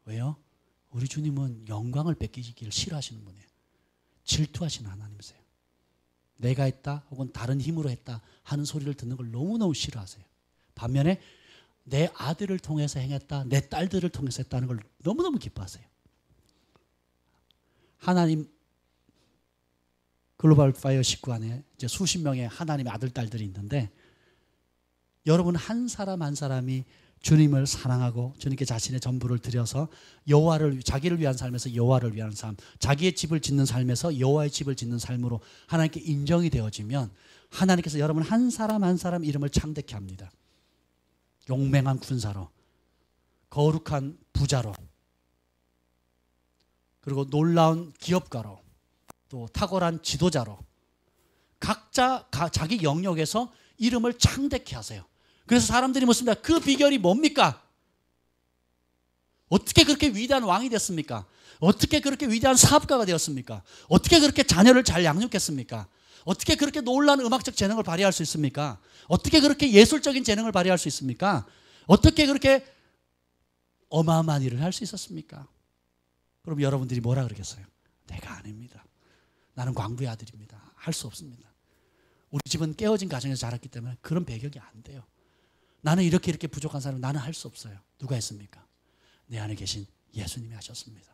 왜요? 우리 주님은 영광을 뺏기기를 싫어하시는 분이에요. 질투하시는 하나님이세요. 내가 했다 혹은 다른 힘으로 했다 하는 소리를 듣는 걸 너무너무 싫어하세요. 반면에 내 아들을 통해서 행했다, 내 딸들을 통해서 했다는 걸 너무너무 기뻐하세요. 하나님 글로벌 파이어 식구 안에 이제 수십 명의 하나님의 아들, 딸들이 있는데 여러분 한 사람 한 사람이 주님을 사랑하고 주님께 자신의 전부를 드려서 여호와를, 자기를 위한 삶에서 여호와를 위한 삶, 자기의 집을 짓는 삶에서 여호와의 집을 짓는 삶으로 하나님께 인정이 되어지면 하나님께서 여러분 한 사람 한 사람 이름을 창대케 합니다. 용맹한 군사로, 거룩한 부자로, 그리고 놀라운 기업가로, 또 탁월한 지도자로 각자 자기 영역에서 이름을 창대케 하세요. 그래서 사람들이 묻습니다. 그 비결이 뭡니까? 어떻게 그렇게 위대한 왕이 됐습니까? 어떻게 그렇게 위대한 사업가가 되었습니까? 어떻게 그렇게 자녀를 잘 양육했습니까? 어떻게 그렇게 놀라운 음악적 재능을 발휘할 수 있습니까? 어떻게 그렇게 예술적인 재능을 발휘할 수 있습니까? 어떻게 그렇게 어마어마한 일을 할 수 있었습니까? 그럼 여러분들이 뭐라 그러겠어요? 내가 아닙니다. 나는 광부의 아들입니다. 할 수 없습니다. 우리 집은 깨어진 가정에서 자랐기 때문에 그런 배경이 안 돼요. 나는 이렇게 부족한 사람, 나는 할 수 없어요. 누가 했습니까? 내 안에 계신 예수님이 하셨습니다.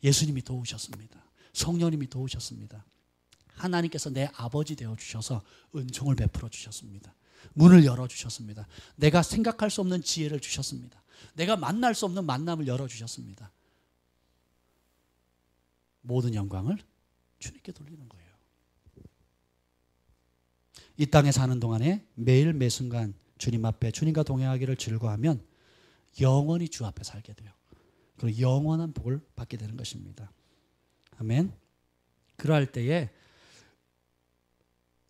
예수님이 도우셨습니다. 성령님이 도우셨습니다. 하나님께서 내 아버지 되어주셔서 은총을 베풀어 주셨습니다. 문을 열어주셨습니다. 내가 생각할 수 없는 지혜를 주셨습니다. 내가 만날 수 없는 만남을 열어주셨습니다. 모든 영광을 주님께 돌리는 거예요. 이 땅에 사는 동안에 매일 매순간 주님 앞에 주님과 동행하기를 즐거워하면 영원히 주 앞에 살게 돼요. 그리고 영원한 복을 받게 되는 것입니다. 아멘. 그러할 때에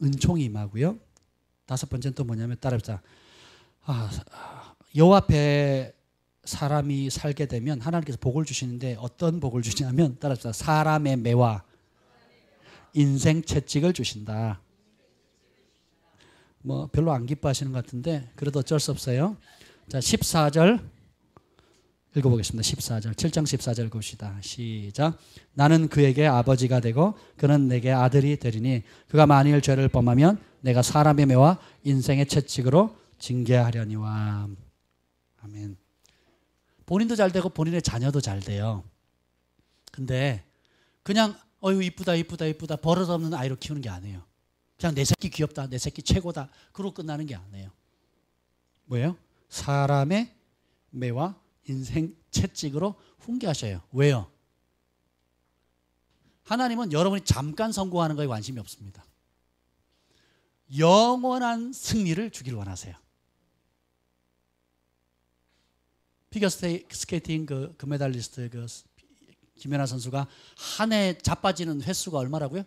은총이 임하고요. 다섯 번째는 또 뭐냐면 따라합시다. 여호와 앞에 사람이 살게 되면 하나님께서 복을 주시는데 어떤 복을 주시냐면 따라합시다. 사람의 매와 인생 채찍을 주신다. 뭐 별로 안 기뻐하시는 것 같은데 그래도 어쩔 수 없어요. 자, 14절 읽어보겠습니다. 14절, 7장 14절 읽읍시다. 시작. 나는 그에게 아버지가 되고 그는 내게 아들이 되리니 그가 만일 죄를 범하면 내가 사람의 매와 인생의 채찍으로 징계하려니와. 아멘. 본인도 잘 되고 본인의 자녀도 잘 돼요. 근데 그냥 어휴 이쁘다 버릇없는 아이로 키우는 게 아니에요. 그냥 내 새끼 귀엽다, 내 새끼 최고다 그러고 끝나는 게 아니에요. 뭐예요? 사람의 매와 인생 채찍으로 훈계하셔요. 왜요? 하나님은 여러분이 잠깐 성공하는 거에 관심이 없습니다. 영원한 승리를 주길 원하세요. 피겨 스케이팅 그 금메달리스트 그 김연아 선수가 한 해 자빠지는 횟수가 얼마라고요?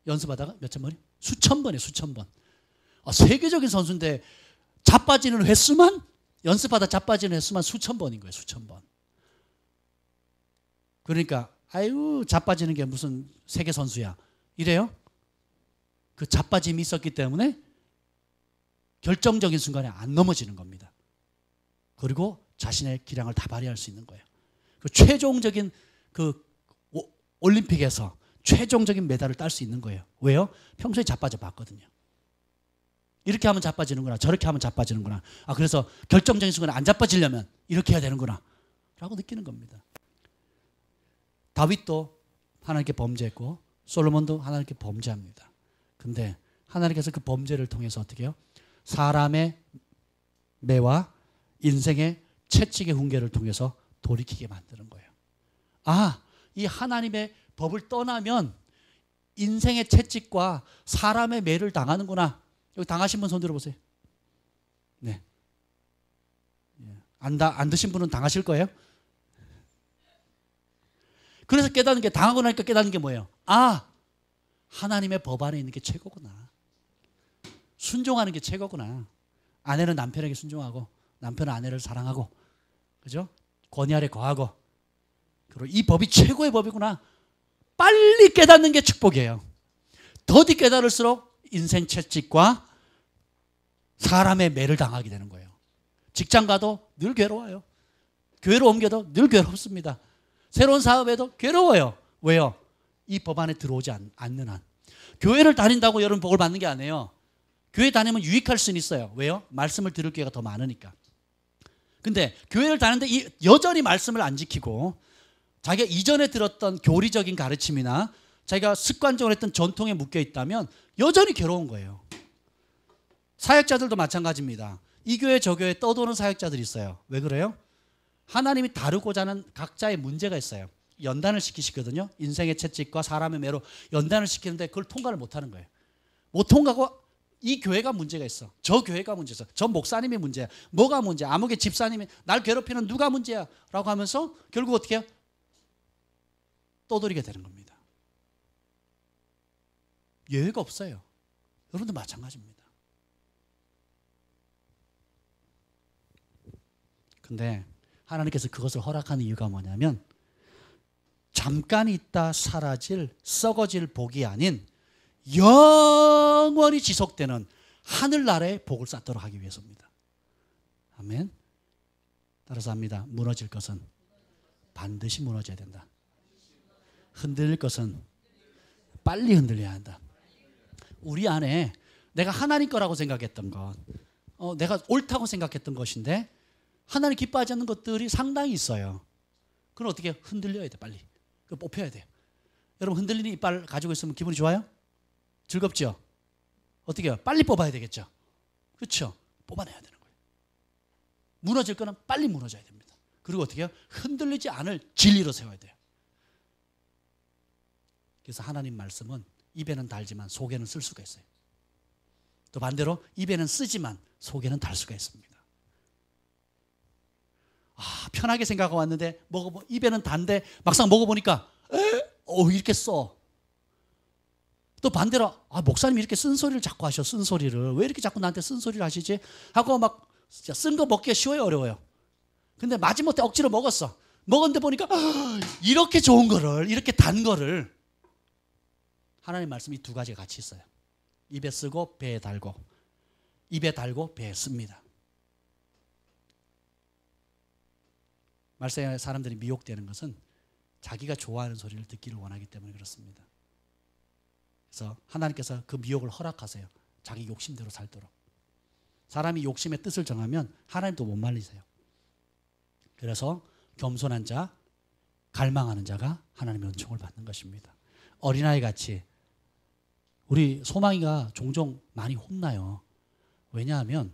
연습하다가 몇천 번이? 수천 번이에요. 수천 번. 세계적인 선수인데 자빠지는 횟수만 연습하다 자빠지는 횟수만 수천 번인 거예요. 수천 번. 그러니까 아유 자빠지는 게 무슨 세계 선수야 이래요? 그 자빠짐이 있었기 때문에 결정적인 순간에 안 넘어지는 겁니다. 그리고 자신의 기량을 다 발휘할 수 있는 거예요. 그 최종적인 그 올림픽에서 최종적인 메달을 딸 수 있는 거예요. 왜요? 평소에 자빠져 봤거든요. 이렇게 하면 자빠지는구나, 저렇게 하면 자빠지는구나. 그래서 결정적인 순간에 안 자빠지려면 이렇게 해야 되는구나 라고 느끼는 겁니다. 다윗도 하나님께 범죄했고 솔로몬도 하나님께 범죄합니다. 근데 하나님께서 그 범죄를 통해서 어떻게 해요? 사람의 매와 인생의 채찍의 훈계를 통해서 돌이키게 만드는 거예요. 이 하나님의 법을 떠나면 인생의 채찍과 사람의 매를 당하는구나. 여기 당하신 분 손 들어보세요. 네. 안 드신 분은 당하실 거예요. 그래서 깨닫는 게, 당하고 나니까 깨닫는 게 뭐예요? 아, 하나님의 법 안에 있는 게 최고구나. 순종하는 게 최고구나. 아내는 남편에게 순종하고 남편은 아내를 사랑하고, 그죠? 권위 아래 거하고, 그리고 이 법이 최고의 법이구나. 빨리 깨닫는 게 축복이에요. 더디 깨달을수록 인생 채찍과 사람의 매를 당하게 되는 거예요. 직장 가도 늘 괴로워요. 교회로 옮겨도 늘 괴롭습니다. 새로운 사업에도 괴로워요. 왜요? 이 법 안에 들어오지 않는 한. 교회를 다닌다고 여러분 복을 받는 게 아니에요. 교회 다니면 유익할 수는 있어요. 왜요? 말씀을 들을 기회가 더 많으니까. 근데 교회를 다니는데 여전히 말씀을 안 지키고 자기가 이전에 들었던 교리적인 가르침이나 자기가 습관적으로 했던 전통에 묶여 있다면 여전히 괴로운 거예요. 사역자들도 마찬가지입니다. 이 교회 저 교회 떠도는 사역자들이 있어요. 왜 그래요? 하나님이 다루고자 하는 각자의 문제가 있어요. 연단을 시키시거든요. 인생의 채찍과 사람의 매로 연단을 시키는데 그걸 통과를 못하는 거예요. 못 통과하고 이 교회가 문제가 있어. 저 교회가 문제 있어. 저 목사님이 문제야. 뭐가 문제야? 아무개 집사님이 날 괴롭히는 누가 문제야? 라고 하면서 결국 어떻게 해요? 떠돌이게 되는 겁니다. 예외가 없어요. 여러분도 마찬가지입니다. 근데 하나님께서 그것을 허락하는 이유가 뭐냐면 잠깐 있다 사라질 썩어질 복이 아닌 영원히 지속되는 하늘나라의 복을 쌓도록 하기 위해서입니다. 아멘. 따라서 합니다. 무너질 것은 반드시 무너져야 된다. 흔들릴 것은 빨리 흔들려야 한다. 우리 안에 내가 하나님 거라고 생각했던 것, 내가 옳다고 생각했던 것인데 하나님 기뻐하지 않는 것들이 상당히 있어요. 그럼 어떻게 해요? 흔들려야 돼. 빨리. 그거 뽑혀야 돼요. 여러분 흔들리는 이빨 가지고 있으면 기분이 좋아요? 즐겁죠? 어떻게 해요? 빨리 뽑아야 되겠죠? 그렇죠? 뽑아내야 되는 거예요. 무너질 거는 빨리 무너져야 됩니다. 그리고 어떻게 해요? 흔들리지 않을 진리로 세워야 돼요. 그래서 하나님 말씀은 입에는 달지만 속에는 쓸 수가 있어요. 또 반대로 입에는 쓰지만 속에는 달 수가 있습니다. 편하게 생각하고 왔는데 입에는 단데 막상 먹어보니까 이렇게 써. 또 반대로 목사님이 이렇게 쓴소리를 자꾸 하셔. 쓴소리를 왜 이렇게 자꾸 나한테 쓴소리를 하시지? 하고 막 쓴 거 먹기가 쉬워요, 어려워요? 근데 마지못해 억지로 먹었어. 먹었는데 보니까 이렇게 좋은 거를, 이렇게 단 거를, 하나님 말씀이 두 가지가 같이 있어요. 입에 쓰고 배에 달고, 입에 달고 배에 씁니다. 말세의 사람들이 미혹되는 것은 자기가 좋아하는 소리를 듣기를 원하기 때문에 그렇습니다. 그래서 하나님께서 그 미혹을 허락하세요. 자기 욕심대로 살도록. 사람이 욕심의 뜻을 정하면 하나님도 못 말리세요. 그래서 겸손한 자, 갈망하는 자가 하나님의 은총을 받는 것입니다. 어린아이 같이 우리 소망이가 종종 많이 혼나요. 왜냐하면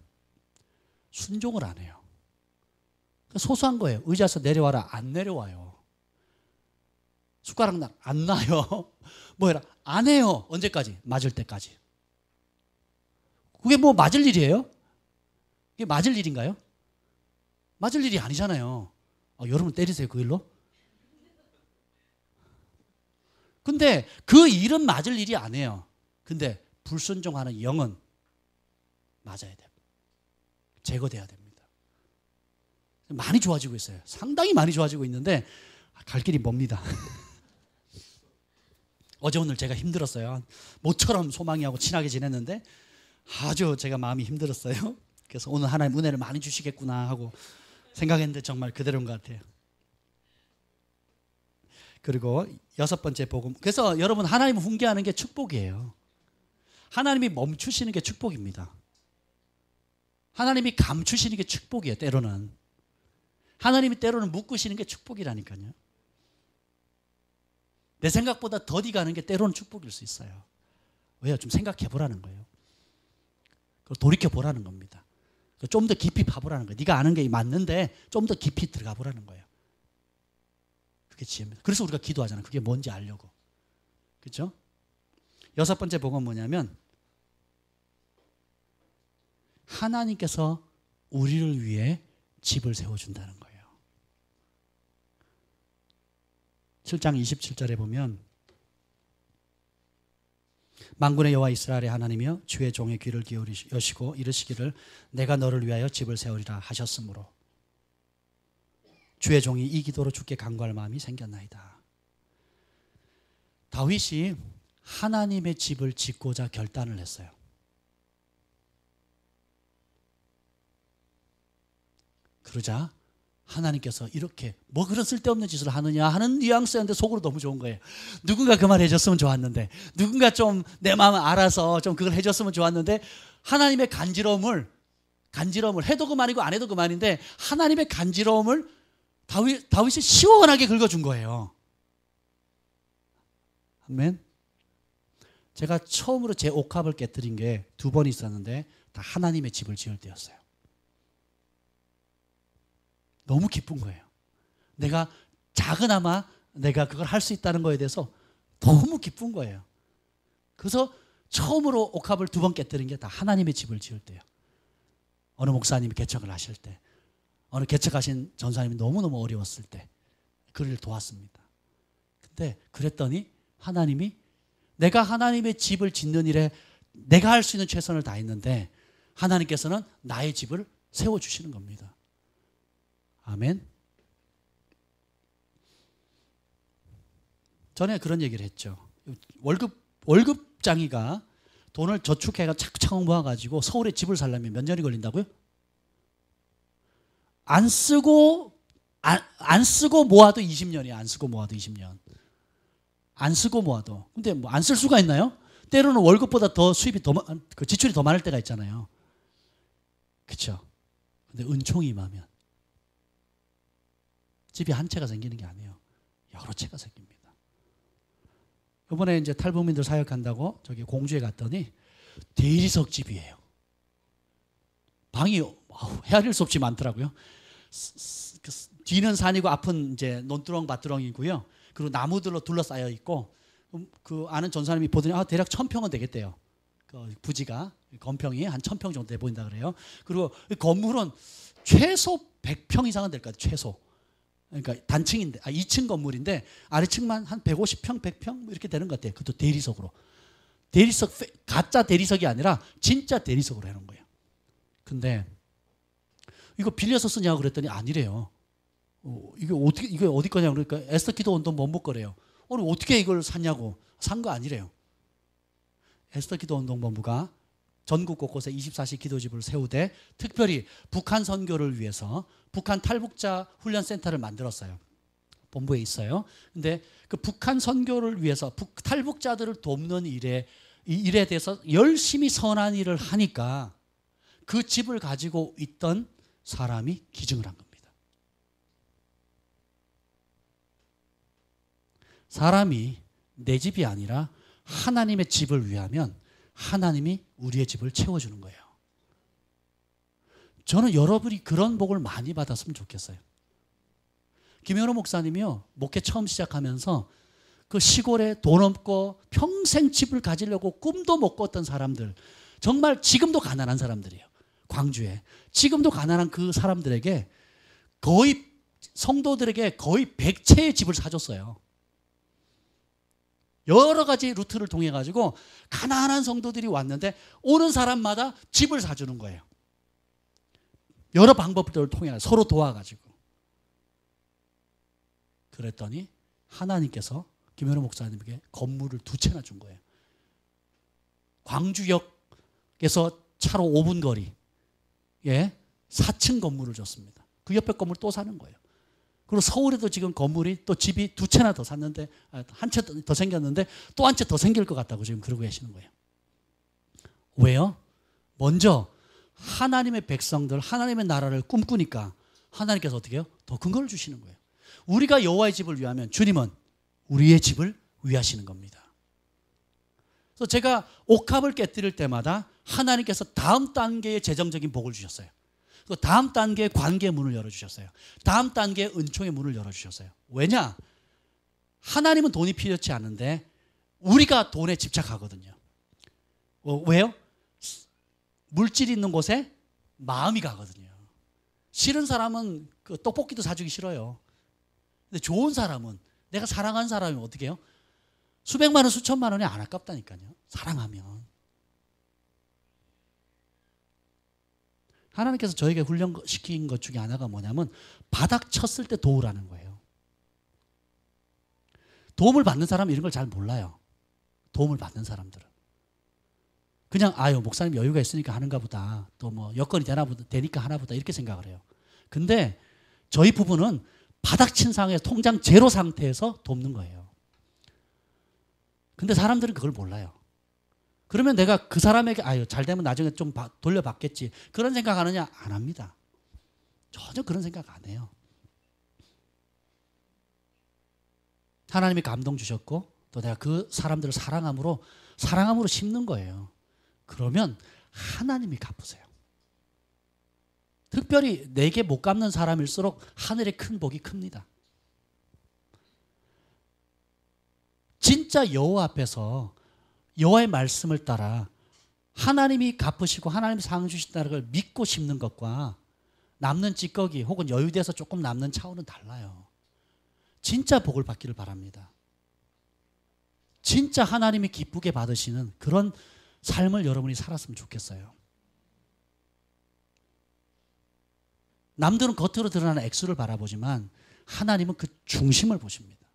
순종을 안 해요. 소소한 거예요. 의자에서 내려와라. 안 내려와요. 숟가락 안 놔요. 뭐 해라. 안 해요. 언제까지? 맞을 때까지. 그게 뭐 맞을 일이에요? 이게 맞을 일인가요? 맞을 일이 아니잖아요. 여러분 때리세요. 그 일로? 근데 그 일은 맞을 일이 아니에요. 근데 불순종하는 영은 맞아야 돼요. 제거돼야 됩니다. 많이 좋아지고 있어요. 상당히 많이 좋아지고 있는데 갈 길이 멉니다. 어제 오늘 제가 힘들었어요. 모처럼 소망이하고 친하게 지냈는데 아주 제가 마음이 힘들었어요. 그래서 오늘 하나님 은혜를 많이 주시겠구나 하고 생각했는데 정말 그대로인 것 같아요. 그리고 6번째 복음. 그래서 여러분 하나님을 훈계하는 게 축복이에요. 하나님이 멈추시는 게 축복입니다. 하나님이 감추시는 게 축복이에요. 때로는. 하나님이 때로는 묶으시는 게 축복이라니까요. 내 생각보다 더디 가는 게 때로는 축복일 수 있어요. 왜요? 좀 생각해 보라는 거예요. 돌이켜 보라는 겁니다. 좀 더 깊이 파보라는 거예요. 네가 아는 게 맞는데 좀 더 깊이 들어가 보라는 거예요. 그게 지혜입니다. 그래서 우리가 기도하잖아요. 그게 뭔지 알려고. 그렇죠? 6번째 복음은 뭐냐면 하나님께서 우리를 위해 집을 세워준다는 거예요. 7장 27절에 보면 만군의 여호와 이스라엘의 하나님이여 주의 종의 귀를 기울이시고 이르시기를 내가 너를 위하여 집을 세우리라 하셨으므로 주의 종이 이 기도로 주께 간구할 마음이 생겼나이다. 다윗이 하나님의 집을 짓고자 결단을 했어요. 그러자 하나님께서 이렇게 뭐 그런 쓸데없는 짓을 하느냐 하는 뉘앙스였는데 속으로 너무 좋은 거예요. 누군가 그 말 해줬으면 좋았는데, 누군가 좀 내 마음을 알아서 좀 그걸 해줬으면 좋았는데, 하나님의 간지러움을 해도 그만이고 안 해도 그만인데 하나님의 간지러움을 다윗이 시원하게 긁어준 거예요. 아멘. 제가 처음으로 제 옥합을 깨뜨린 게 2번 있었는데 다 하나님의 집을 지을 때였어요. 너무 기쁜 거예요. 내가 작은아마 내가 그걸 할 수 있다는 거에 대해서 너무 기쁜 거예요. 그래서 처음으로 옥합을 2번 깨뜨린 게 다 하나님의 집을 지을 때예요. 어느 목사님이 개척을 하실 때, 어느 개척하신 전사님이 너무너무 어려웠을 때 그 일을 도왔습니다. 근데 그랬더니 하나님이, 내가 하나님의 집을 짓는 일에 내가 할 수 있는 최선을 다했는데 하나님께서는 나의 집을 세워주시는 겁니다. 아멘. 전에 그런 얘기를 했죠. 월급장이가 돈을 저축해가 착착 모아가지고 서울에 집을 살려면 몇 년이 걸린다고요? 안 쓰고 모아도 20년이에요. 안 쓰고 모아도 20년. 안 쓰고 모아도. 근데 뭐 안 쓸 수가 있나요? 때로는 월급보다 더 수입이 그 지출이 더 많을 때가 있잖아요. 그렇죠? 근데 은총이 임하면 집이 한 채가 생기는 게 아니에요. 여러 채가 생깁니다. 이번에 이제 탈북민들 사역한다고 저기 공주에 갔더니 대리석 집이에요. 방이 헤아릴 수 없이 많더라고요. 뒤는 산이고 앞은 이제 논두렁 밭두렁이고요. 그리고 나무들로 둘러싸여 있고, 그 아는 전사님이 보더니 대략 1000평은 되겠대요. 그 부지가 건평이 한 1000평 정도 돼 보인다 그래요. 그리고 건물은 최소 100평 이상은 될 것 같아요. 최소. 그러니까 단층인데 2층 건물인데 아래층만 한 150평, 100평 이렇게 되는 것 같아요. 그것도 대리석으로. 대리석, 가짜 대리석이 아니라 진짜 대리석으로 해놓은 거예요. 근데 이거 빌려서 쓰냐고 그랬더니 아니래요. 이게 어디 거냐고 그러니까 에스더 기도 운동 원목 거래요. 오늘 어떻게 이걸 샀냐고. 산 거 아니래요. 에스더 기도 운동 본부가 전국 곳곳에 24시 기도집을 세우되 특별히 북한 선교를 위해서 북한 탈북자 훈련센터를 만들었어요. 본부에 있어요. 근데 그 북한 선교를 위해서 탈북자들을 돕는 이 일에 대해서 열심히 선한 일을 하니까 그 집을 가지고 있던 사람이 기증을 한 겁니다. 사람이 내 집이 아니라 하나님의 집을 위하면 하나님이 우리의 집을 채워주는 거예요. 저는 여러분이 그런 복을 많이 받았으면 좋겠어요. 김현호 목사님이요, 목회 처음 시작하면서 그 시골에 돈 없고 평생 집을 가지려고 꿈도 못 꿨던 사람들, 정말 지금도 가난한 사람들이에요. 광주에 지금도 가난한 그 사람들에게 거의 성도들에게 거의 100채의 집을 사줬어요. 여러 가지 루트를 통해 가지고 가난한 성도들이 왔는데 오는 사람마다 집을 사주는 거예요. 여러 방법들을 통해 서로 도와가지고. 그랬더니 하나님께서 김현우 목사님에게 건물을 2채나 준 거예요. 광주역에서 차로 5분 거리에 4층 건물을 줬습니다. 그 옆에 건물 또 사는 거예요. 그리고 서울에도 지금 건물이 또 집이 2채나 더 샀는데, 한 채 더 생겼는데 또 한 채 더 생길 것 같다고 지금 그러고 계시는 거예요. 왜요? 먼저 하나님의 백성들, 하나님의 나라를 꿈꾸니까 하나님께서 어떻게 해요? 더 큰 걸 주시는 거예요. 우리가 여호와의 집을 위하면 주님은 우리의 집을 위하시는 겁니다. 그래서 제가 옥합을 깨뜨릴 때마다 하나님께서 다음 단계의 재정적인 복을 주셨어요. 그 다음 단계의 관계의 문을 열어주셨어요. 다음 단계의 은총의 문을 열어주셨어요. 왜냐? 하나님은 돈이 필요치 않은데 우리가 돈에 집착하거든요. 왜요? 물질이 있는 곳에 마음이 가거든요. 싫은 사람은 그 떡볶이도 사주기 싫어요. 근데 좋은 사람은 내가 사랑하는 사람이 어떻게 해요? 수백만 원, 수천만 원이 안 아깝다니까요. 사랑하면. 하나님께서 저에게 훈련시킨 것 중에 하나가 뭐냐면 바닥 쳤을 때 도우라는 거예요. 도움을 받는 사람은 이런 걸 잘 몰라요. 도움을 받는 사람들은. 그냥 아유 목사님 여유가 있으니까 하는가 보다. 또 뭐 여건이 되니까 하나 보다 이렇게 생각을 해요. 근데 저희 부부는 바닥 친 상황에서 통장 제로 상태에서 돕는 거예요. 근데 사람들은 그걸 몰라요. 그러면 내가 그 사람에게 아유 잘 되면 나중에 좀 돌려받겠지 그런 생각 하느냐? 안 합니다. 전혀 그런 생각 안 해요. 하나님이 감동 주셨고 또 내가 그 사람들을 사랑함으로 심는 거예요. 그러면 하나님이 갚으세요. 특별히 내게 못 갚는 사람일수록 하늘의 큰 복이 큽니다. 진짜 여호와 앞에서 여호와의 말씀을 따라 하나님이 갚으시고 하나님이 상 주신다는 걸 믿고 심는 것과 남는 찌꺼기 혹은 여유돼서 조금 남는 차원은 달라요. 진짜 복을 받기를 바랍니다. 진짜 하나님이 기쁘게 받으시는 그런 삶을 여러분이 살았으면 좋겠어요. 남들은 겉으로 드러나는 액수를 바라보지만 하나님은 그 중심을 보십니다.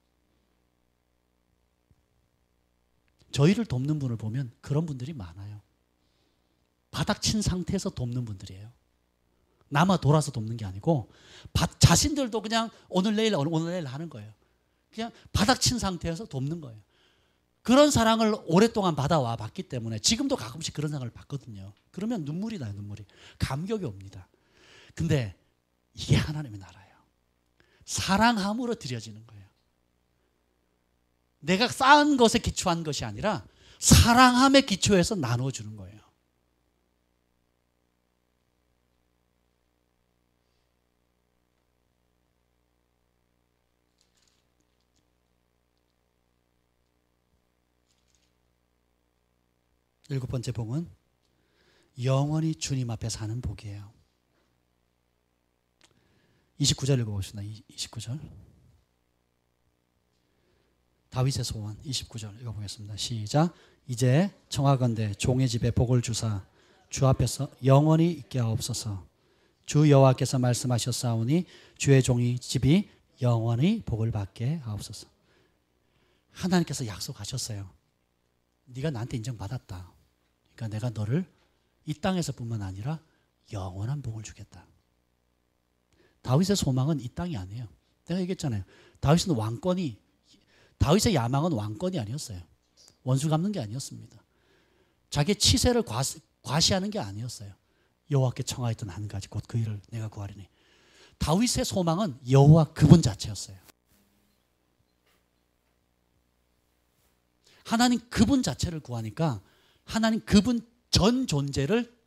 저희를 돕는 분을 보면 그런 분들이 많아요. 바닥 친 상태에서 돕는 분들이에요. 남아 돌아서 돕는 게 아니고 자신들도 그냥 오늘 내일 하는 거예요. 그냥 바닥 친 상태에서 돕는 거예요. 그런 사랑을 오랫동안 받아와 봤기 때문에 지금도 가끔씩 그런 사랑을 받거든요. 그러면 눈물이 나요. 눈물이. 감격이 옵니다. 근데 이게 하나님의 나라예요. 사랑함으로 드려지는 거예요. 내가 쌓은 것에 기초한 것이 아니라 사랑함에 기초해서 나눠주는 거예요. 일곱 번째 복은 영원히 주님 앞에 사는 복이에요. 29절 읽어봅시다. 29절. 다윗의 소원 29절 읽어보겠습니다. 시작. 이제 청하건대 종의 집에 복을 주사 주 앞에서 영원히 있게 하옵소서. 주 여호와께서 말씀하셨사오니 주의 종이 집이 영원히 복을 받게 하옵소서. 하나님께서 약속하셨어요. 네가 나한테 인정받았다. 그러니까 내가 너를 이 땅에서뿐만 아니라 영원한 복을 주겠다. 다윗의 소망은 이 땅이 아니에요. 내가 얘기했잖아요. 다윗의 야망은 왕권이 아니었어요. 원수 갚는 게 아니었습니다. 자기의 치세를 과시하는 게 아니었어요. 여호와께 청하였던 한 가지 곧 그 일을 내가 구하리니. 다윗의 소망은 여호와 그분 자체였어요. 하나님 그분 자체를 구하니까 하나님 그분 전 존재를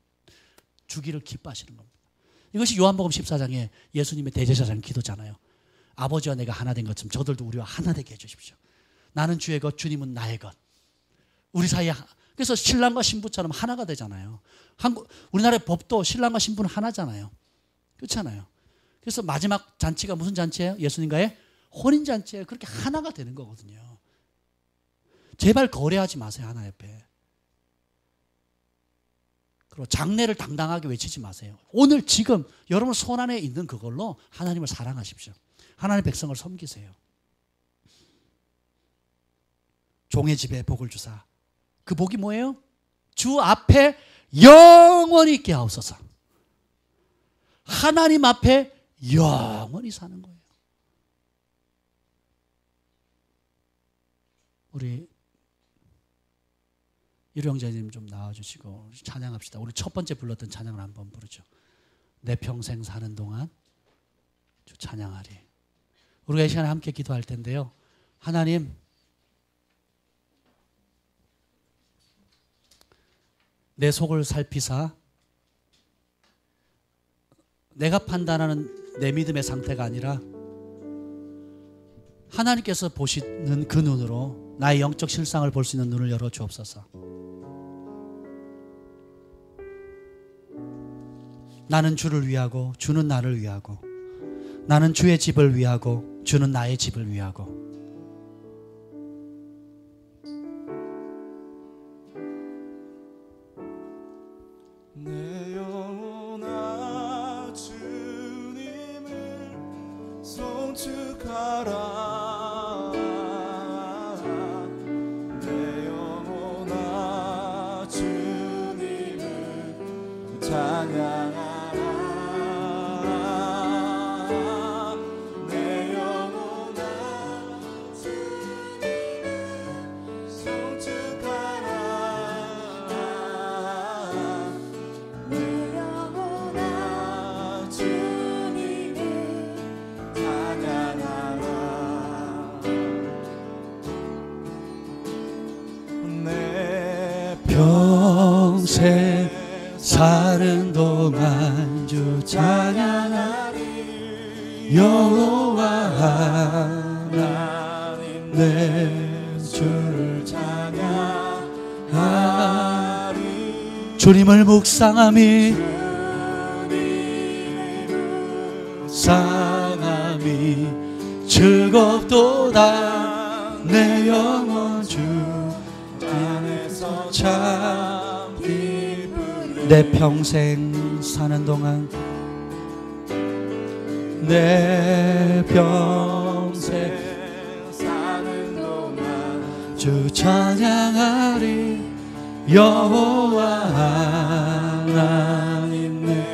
주기를 기뻐하시는 겁니다. 이것이 요한복음 14장에 예수님의 대제사장 기도잖아요. 아버지와 내가 하나 된 것처럼 저들도 우리와 하나 되게 해주십시오. 나는 주의 것, 주님은 나의 것. 우리 사이에 그래서 신랑과 신부처럼 하나가 되잖아요. 우리나라의 법도 신랑과 신부는 하나잖아요. 그렇잖아요. 그래서 마지막 잔치가 무슨 잔치예요? 예수님과의 혼인잔치예요. 그렇게 하나가 되는 거거든요. 제발 거래하지 마세요. 하나 옆에. 그리고 장례를 당당하게 외치지 마세요. 오늘 지금 여러분 손 안에 있는 그걸로 하나님을 사랑하십시오. 하나님의 백성을 섬기세요. 종의 집에 복을 주사. 그 복이 뭐예요? 주 앞에 영원히 있게 하옵소서. 하나님 앞에 영원히 사는 거예요. 우리 일용자님 좀 나와주시고 찬양합시다. 우리 첫 번째 불렀던 찬양을 한번 부르죠. 내 평생 사는 동안 주 찬양하리. 우리가 이 시간에 함께 기도할 텐데요. 하나님, 내 속을 살피사 내가 판단하는 내 믿음의 상태가 아니라 하나님께서 보시는 그 눈으로 나의 영적 실상을 볼 수 있는 눈을 열어 주옵소서. 나는 주를 위하고 주는 나를 위하고, 나는 주의 집을 위하고 주는 나의 집을 위하고, 송축하라. 내 영혼아 주님을 찬양하라. 내 영혼아 주님을 송축하라. 내 영혼아 주님을 찬양하라. 내 평생 사는 동안 주 찬양하리. 여호와 하나님 내 주를 찬양하리. 주님을 묵상함이 즐겁도다. 내 영혼 주 안에서 참 기쁘리. 내 평생 사는 동안, 내 평생 사는 동안 주 찬양하리. 여호와 하나님 내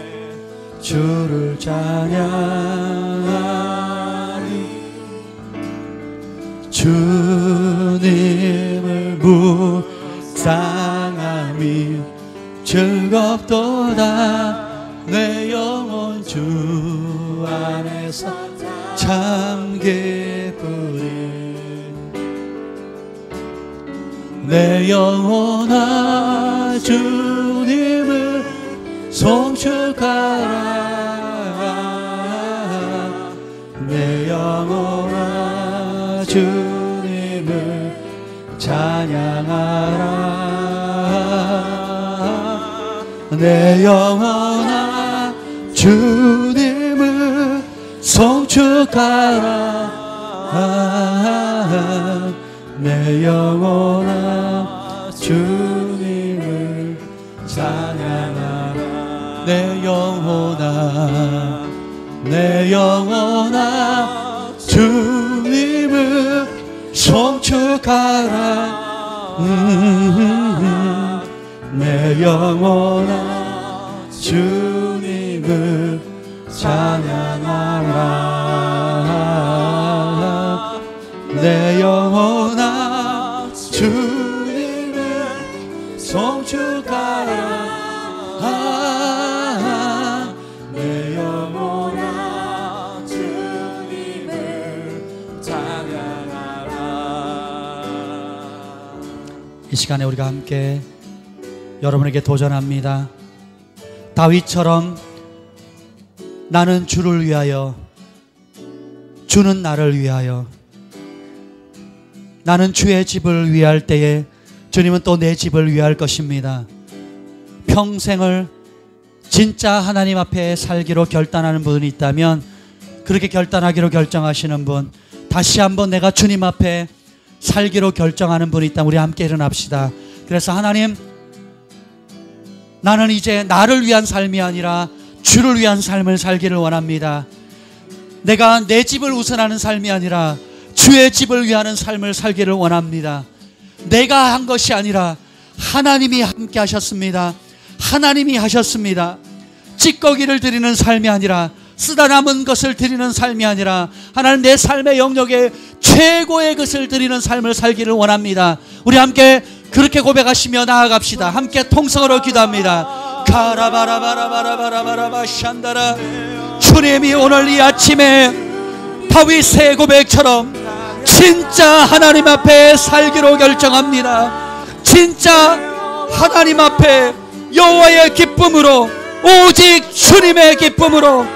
주를 찬양하리. 주님을 묵상함이 즐겁도다. 내 영혼 주 안에서 참 기쁘리. 내 영혼아 주님을 송축하라. 내 영혼아 주님을 찬양하라. 내 영혼아 주님을 송축하라. 내 영혼아 주님을 찬양하라. 내 영혼아, 내 영혼아 주님을 송축하라. 내 영혼아 주님을 찬양하라. 내 영혼아 주님을 송축하라. 내 영혼아 주님을 찬양하라. 이 시간에 우리가 함께 여러분에게 도전합니다. 다윗처럼 나는 주를 위하여, 주는 나를 위하여, 나는 주의 집을 위할 때에 주님은 또 내 집을 위할 것입니다. 평생을 진짜 하나님 앞에 살기로 결단하는 분이 있다면 그렇게 결단하기로 결정하시는 분, 다시 한번 내가 주님 앞에 살기로 결정하는 분이 있다면 우리 함께 일어납시다. 그래서 하나님, 나는 이제 나를 위한 삶이 아니라 주를 위한 삶을 살기를 원합니다. 내가 내 집을 우선하는 삶이 아니라 주의 집을 위하는 삶을 살기를 원합니다. 내가 한 것이 아니라 하나님이 함께 하셨습니다. 하나님이 하셨습니다. 찌꺼기를 드리는 삶이 아니라, 쓰다 남은 것을 드리는 삶이 아니라 하나님 내 삶의 영역에 최고의 것을 드리는 삶을 살기를 원합니다. 우리 함께 그렇게 고백하시며 나아갑시다. 함께 통성으로 기도합니다. 가라바라바라바라바라바라바 샨다라. 주님이 오늘 이 아침에 다윗의 고백처럼 진짜 하나님 앞에 살기로 결정합니다. 진짜 하나님 앞에 여호와의 기쁨으로, 오직 주님의 기쁨으로,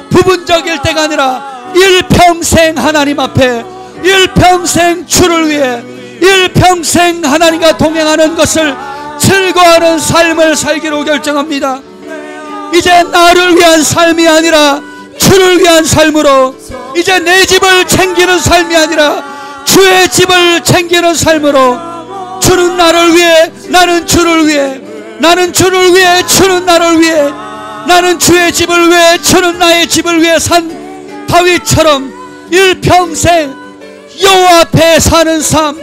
부분적일 때가 아니라 일평생 하나님 앞에, 일평생 주를 위해, 일평생 하나님과 동행하는 것을 즐거워하는 삶을 살기로 결정합니다. 이제 나를 위한 삶이 아니라 주를 위한 삶으로, 이제 내 집을 챙기는 삶이 아니라 주의 집을 챙기는 삶으로, 주는 나를 위해, 나는 주를 위해, 나는 주를 위해, 주는 나를 위해, 나는 주의 집을 위해, 주는 나의 집을 위해 산 다윗처럼 일평생 여호와 앞에 사는 삶,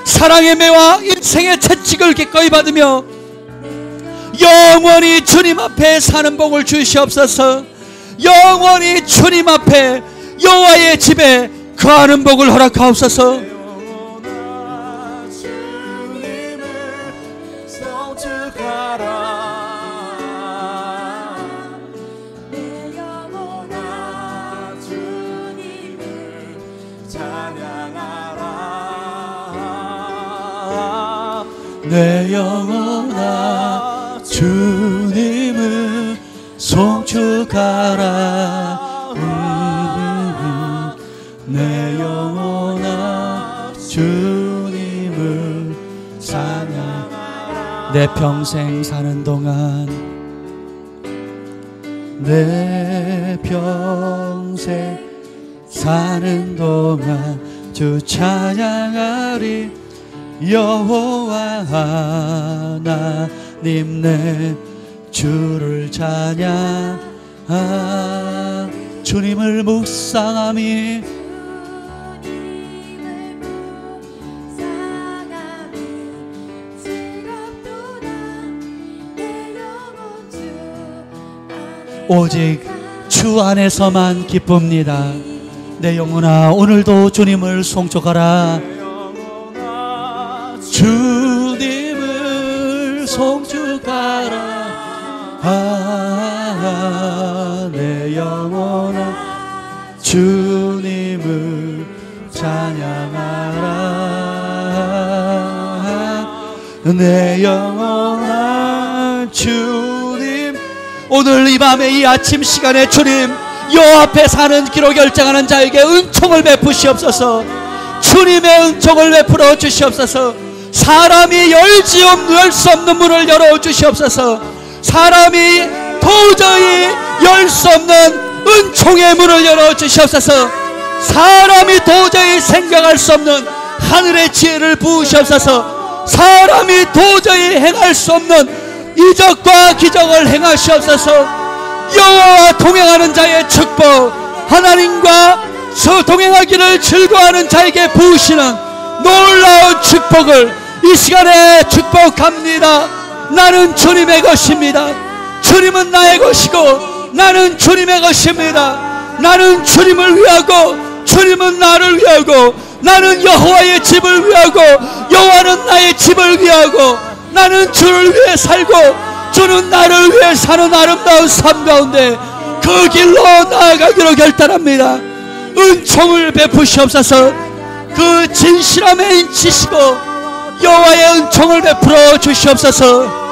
사랑의 매와 인생의 채찍을 기꺼이 받으며 영원히 주님 앞에 사는 복을 주시옵소서. 영원히 주님 앞에 여호와의 집에 거하는 복을 허락하옵소서. 주님을 송축하라. 내 영혼아 주님을 찬양하라. 내 영혼아 주님을 송축하라. 내 영혼아 주님을 찬양. 내 평생 사는 동안, 내 평생 사는 동안 주 찬양하리. 여호와 하나님 내 주를 찬양. 주님을 묵상함이 오직 주 안에서만 기쁩니다. 내 영혼아 오늘도 주님을 송축하라. 주님을 송축하라. 내 영혼아 주님을 찬양하라. 내 영혼아 주님, 오늘 이 밤에 이 아침 시간에 주님 여호와 앞에 사는 길로 결정하는 자에게 은총을 베푸시옵소서. 주님의 은총을 베풀어 주시옵소서. 사람이 열 수 없는 문을 열어 주시옵소서. 사람이 도저히 열 수 없는 은총의 문을 열어 주시옵소서. 사람이 도저히 생각할 수 없는 하늘의 지혜를 부으시옵소서. 사람이 도저히 행할 수 없는 이적과 기적을 행하시옵소서. 여호와와 동행하는 자의 축복, 하나님과 동행하기를 즐거워하는 자에게 부으시는 놀라운 축복을 이 시간에 축복합니다. 나는 주님의 것입니다. 주님은 나의 것이고 나는 주님의 것입니다. 나는 주님을 위하고 주님은 나를 위하고, 나는 여호와의 집을 위하고 여호와는 나의 집을 위하고, 나는 주를 위해 살고 주는 나를 위해 사는 아름다운 삶 가운데 그 길로 나아가기로 결단합니다. 은총을 베푸시옵소서. 그 진실함에 인치시고 여호와의 은총을 베풀어 주시옵소서.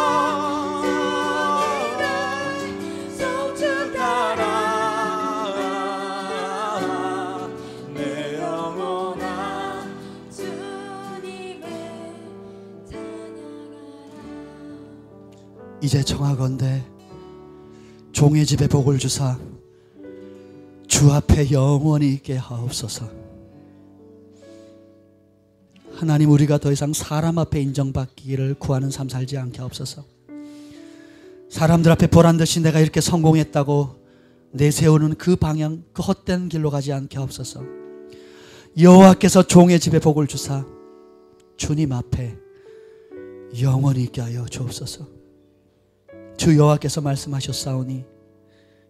이제 청하건대 종의 집에 복을 주사 주 앞에 영원히 있게 하옵소서. 하나님, 우리가 더 이상 사람 앞에 인정받기를 구하는 삶 살지 않게 하옵소서. 사람들 앞에 보란듯이 내가 이렇게 성공했다고 내세우는 그 방향, 그 헛된 길로 가지 않게 하옵소서. 여호와께서 종의 집에 복을 주사 주님 앞에 영원히 있게 하여 주옵소서. 주 여호와께서 말씀하셨사오니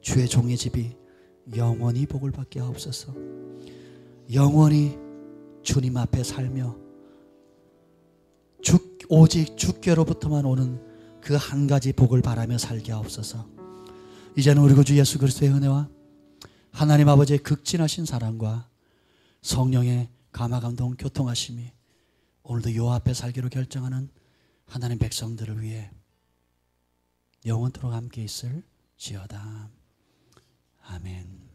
주의 종의 집이 영원히 복을 받게 하옵소서. 영원히 주님 앞에 살며 오직 주께로부터만 오는 그 한 가지 복을 바라며 살게 하옵소서. 이제는 우리 구주 예수 그리스도의 은혜와 하나님 아버지의 극진하신 사랑과 성령의 감화감동 교통하심이 오늘도 여호와 앞에 살기로 결정하는 하나님 백성들을 위해 영원토록 함께 있을지어다. 아멘.